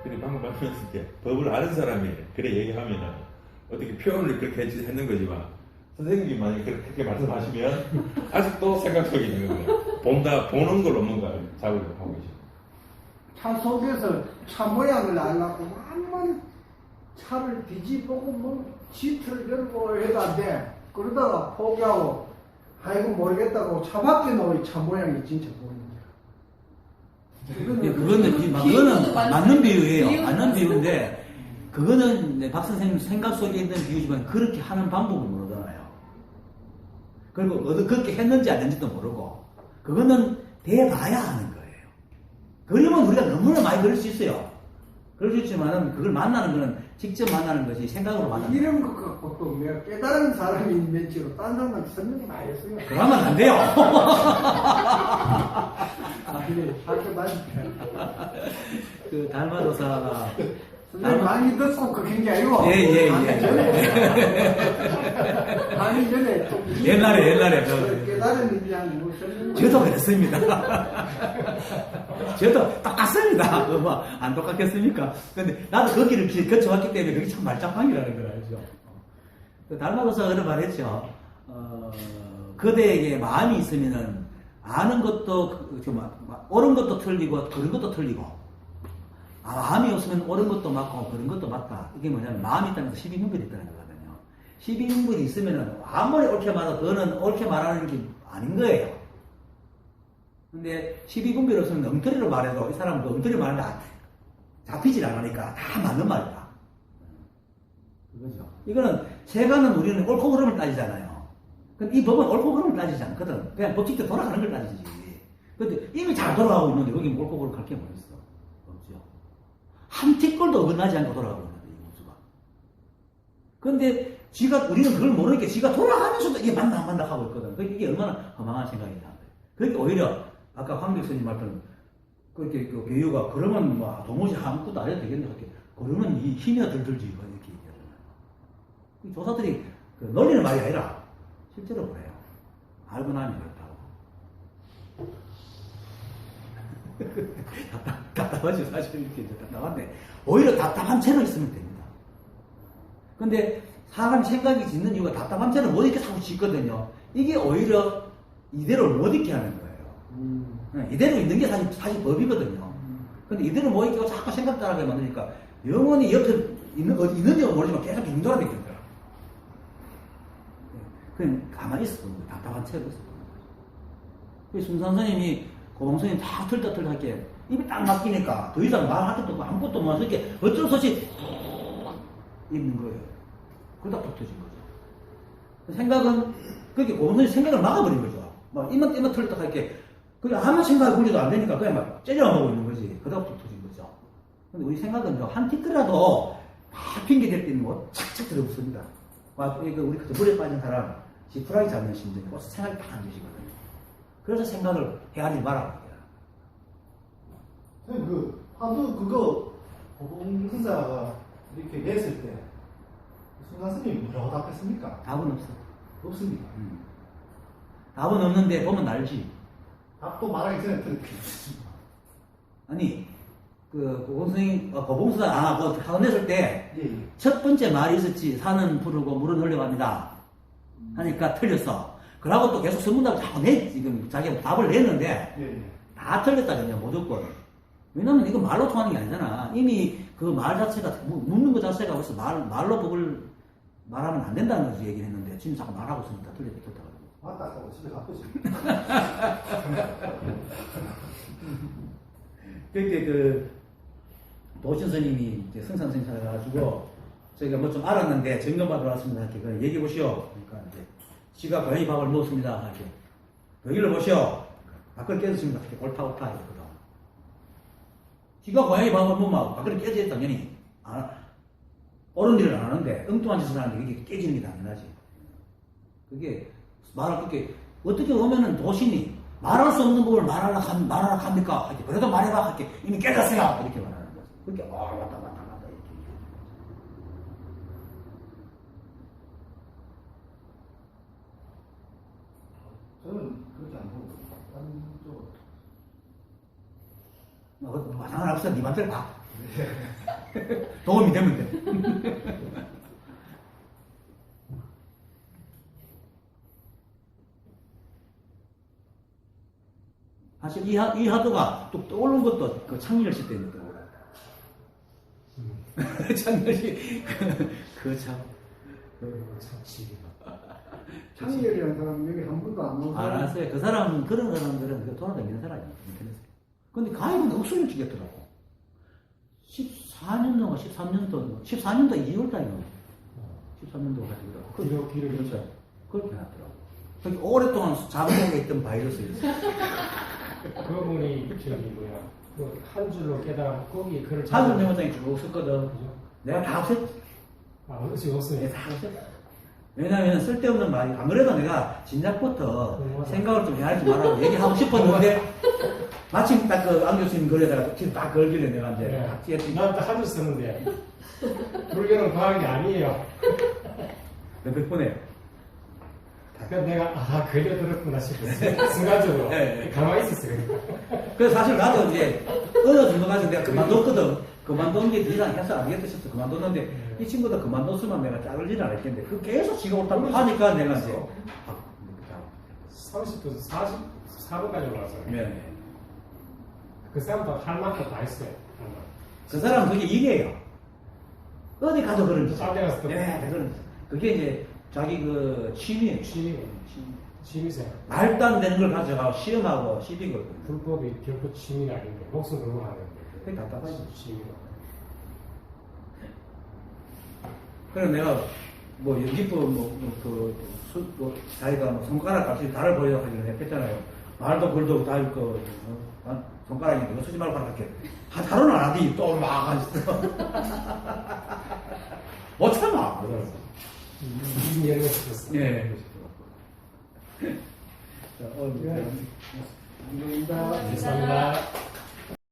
[SPEAKER 4] 근데 방금 말씀하신 게 법을 아는 사람이 그래 얘기하면은 어떻게 표현을 그렇게 했는 거지만 선생님이 만약에 그렇게 말씀하시면 아직도 생각 속에 있는 거예요. 보는 걸 없는 걸 작업을 하고 계시죠.
[SPEAKER 3] 차 속에서 차 모양을 알라고 만만 차를 뒤집고 뭐 시트를 열고 해도 안 돼. 그러다가 포기하고 아이고 모르겠다고 차 밖에 나오니 차 모양이 진짜 보이는
[SPEAKER 1] 근데
[SPEAKER 3] 거야.
[SPEAKER 1] 그거는 맞는 비유예요.
[SPEAKER 5] 비유는
[SPEAKER 1] 맞는 비유인데 그거는 박 선생님 생각 속에 있는 비유지만 그렇게 하는 방법을 모르잖아요. 그리고 그렇게 했는지 안 했는지도 모르고 그거는 대봐야 하는 거예요. 그러면 우리가 너무나 많이 그럴 수 있어요. 그럴 수 있지만 그걸 만나는 거는 직접 만나는 것이 생각으로 만나는 거예요.
[SPEAKER 3] 이런 것 갖고 또 내가 깨달은 사람이 있는지로 딴 사람한테 설명이 많이 했어요.
[SPEAKER 1] 그러면 안 돼요.
[SPEAKER 3] 아, 그래. 학교 다닐 때.
[SPEAKER 1] 그 달마도사가
[SPEAKER 3] 선생님 많이 듣고 그런 게 아니고.
[SPEAKER 1] 예.
[SPEAKER 3] 가기 전에 좀
[SPEAKER 1] 옛날에
[SPEAKER 3] 깨달은 일이한 무슨.
[SPEAKER 1] 저도 그랬습니다. 저도 똑같습니다. 안 똑같겠습니까? 근데 나도 그 길을 거쳐왔기 때문에 그게 참 말짱방이라는 걸 알죠. 그 달마도사가 그런 말 했죠. 그대에게 마음이 있으면은 아는 것도 옳은 것도 틀리고 그런 것도 틀리고 마음이 없으면 옳은 것도 맞고 그런 것도 맞다. 이게 뭐냐면 마음이 있다는 거 12분별이 있다는 거거든요. 12분별이 있으면은 아무리 옳게 말해도 그거는 옳게 말하는 게 아닌 거예요. 근데 12분별이 없으면 엉터리로 말해도 이 사람은 엉터리 말하는데 잡히질 않으니까 다 맞는 말이다. 그거죠. 이거는 세간은 우리는 옳고 그름을 따지잖아요. 근데 이 법은 옳고 그름을 따지지 않거든. 그냥 법칙대로 돌아가는 걸 따지지. 근데 이미 잘 돌아가고 있는데 여기 옳고 그름 갈 게 뭐 있어? 없죠. 한 티끌도 어긋나지 않고 돌아가고 있는데 이 우주가. 근데 우리는 그걸 모르니까 지가 돌아가면서도 이게 맞나 안 맞나 하고 있거든. 그러니까 이게 얼마나 허망한 생각이냐. 그러니까 오히려 아까 황백 스님 말처럼 그렇게 그 교유가 그러면 뭐 도무지 아무것도 안 해도 되겠네. 그러면 이 힘이 들들지 이렇게 얘기하잖아요. 조사들이 그 놀리는 말이 아니라 실제로 그래요. 알고 나면 그렇다고. 답답하지 사실 이렇게 답답한데 오히려 답답한 채로 있으면 됩니다. 근데 사람 생각이 짓는 이유가 답답한 채로 못 있게 자꾸 짓거든요. 이게 오히려 이대로 못 있게 하는 거예요. 이대로 있는 게 사실 법이거든요. 근데 이대로 못 있게 자꾸 생각 따라가게 만드니까 영원히 옆에 있는지가 모르지만 계속 빙돌아다니는 거야. 그냥 가만히 있어 보는 거예요. 답답한 채로 있어 보는 거예요. 순산 스님이 고봉선이 다 틀다 할게 입이 딱 막히니까 더 이상 말할 것도 없고 아무것도 못 하고 이렇게 어쩔 수 없이 있는 거예요. 그러다 툭 터진 거죠. 생각은 그렇게 고봉선이 생각을 막아버린 거죠. 막 입만 떼면 틀다 할게 그냥 아무 생각이 굴려도 안 되니까 그냥 막 째려보고 있는 거지. 그러다 툭 터진 거죠. 근데 우리 생각은 한 티끌라도 막 핑계 댈 때 있는 거 착착 들어붙습니다. 우리 그 물에 빠진 사람 지푸라기 잡는 심정이 생각이 다 안 되시거든요. 그래서 생각을 헤아리지 말라고 합니다.
[SPEAKER 7] 선생님, 화두 그거 고봉선사가 이렇게 냈을 때 순간 스님이 뭐라고 답했습니까?
[SPEAKER 1] 답은 없어. 없습니다. 답은 없는데 보면 알지.
[SPEAKER 7] 답도 말하기 전에 들을게.
[SPEAKER 1] 아니, 고봉선사, 그거 하고 냈을 때,
[SPEAKER 7] 예, 예.
[SPEAKER 1] 첫 번째 말이 있었지. 산은 푸르고 물은 흘러갑니다. 하니까 틀렸어. 그러고 또 계속 선문답을 자꾸 지금 자기가 답을 냈는데,
[SPEAKER 7] 예, 예.
[SPEAKER 1] 다 틀렸다 그냥 무조건. 왜냐면 이거 말로 통하는 게 아니잖아. 이미 그 말 자체가 묻는 것 자체가 벌써 말로 그걸 말하면 안 된다는 거지 얘기를 했는데 지금 자꾸 말하고 있으니까 틀렸다.
[SPEAKER 7] 맞다, 아까 집에 가보지.
[SPEAKER 1] 그렇게 도신 스님이 이제 성산스님 찾아가지고 저희가 뭐 좀 알았는데 점검받으러 왔습니다. 이렇게 얘기해 보시오. 그러니까 이제 지가 고양이 밥을 먹었습니다. 이렇게 여기를 보시오. 밖을 깨졌습니다. 이렇게 옳다 이랬거든. 지가 고양이 밥을 먹으면 밖을 깨져야 당연히 옳은 일을 안 하는데 엉뚱한 짓을 하는데 이게 깨지는 게 당연하지. 그게 그렇게 어떻게 보면은 도신이 말할 수 없는 법을 말하라 합니까? 이렇게 그래도 말해봐. 이렇게 이미 깨졌어요. 이렇게 말하는 거지. 그렇게 왔다 이렇게.
[SPEAKER 7] 저는 그렇게 안 보고 다른 쪽으로.
[SPEAKER 1] 상관없어. 네 맘대로 봐. 도움이 되면 돼. 사실 이 하도가 또 떠오른 것도 그 창렬시 때문에 떠올랐다. 창렬시, 그 참.
[SPEAKER 3] 창렬이라는 사람은 여기 한 번도 안 오고.
[SPEAKER 1] 알았어요. 그 사람은, 그런 사람들은 그 돌아다니는 사람이에요. 근데 가입은 억수를 주겠더라고. 14년도가 13년도, 14년도 2월달인가. 13년도가 가지고.
[SPEAKER 6] 기록.
[SPEAKER 1] 그렇게 해놨더라고. 그게 오랫동안 자궁에 있던 바이러스였어.
[SPEAKER 6] 그분이 저기 뭐야 그 한 줄로 깨달아 거기 글을
[SPEAKER 1] 사전 메모장에 쭉 썼거든.
[SPEAKER 6] 그죠?
[SPEAKER 1] 내가 다 없앴지.
[SPEAKER 6] 아 어찌 없어요.
[SPEAKER 1] 내가 다 없앴어. 왜냐면 쓸데없는 말이, 안 그래도 내가 진작부터 생각을 좀 해야 할지 말라고 얘기하고 싶었는데, 마침 딱 그 안 교수님 글에다가 딱 걸길래 내가 이제
[SPEAKER 6] 네.
[SPEAKER 1] 딱 찌했지.
[SPEAKER 6] 나한테 한줄 썼는데 불교는 과학이 아니에요.
[SPEAKER 1] 몇 번에.
[SPEAKER 6] 그래서 내가 걸려들었구나 싶었어요. 순간적으로
[SPEAKER 1] 네.
[SPEAKER 6] 가만히 있었어요.
[SPEAKER 1] 그래서 사실 나도 이제 어느 정도 가지고 내가 그만뒀거든. 그만둔 게 더 이상 해서 안 되겠다 싶어서 그만뒀는데, 이 친구도 그만뒀으면 내가 자를 일을 안 했겠는데, 그 계속 지가 옳다고 하니까 내가 이제,
[SPEAKER 6] 30분, 44분까지 올라왔어요.
[SPEAKER 1] 네.
[SPEAKER 6] 그 사람도 할 만큼 다 했어요.
[SPEAKER 1] 그 사람은 그게 일이에요. 어디 가도 그런 짓.
[SPEAKER 6] 딴데 가서 또
[SPEAKER 1] 네, 그런 짓. 그게 이제 자기 그 취미예요.
[SPEAKER 6] 취미세요.
[SPEAKER 1] 말도 안 되는 걸 가져가고 시험하고 시비 걸고.
[SPEAKER 6] 불법이 결코 취미가 아닌데 목숨 걸고 하는데
[SPEAKER 1] 그게 답답하지.
[SPEAKER 6] 취미가.
[SPEAKER 1] 그래서 내가 뭐 연기법 자기가 뭐 손가락 같이 달을 보여서 했잖아요. 말도 글도 다 있고 손가락이 이거 쓰지 말고 이렇게 다루는 안 하더니 또 막 하셨어. 못 참아.
[SPEAKER 6] 무슨 예를 들었어.
[SPEAKER 1] 예.
[SPEAKER 3] 감사합니다.
[SPEAKER 6] 감사합니다.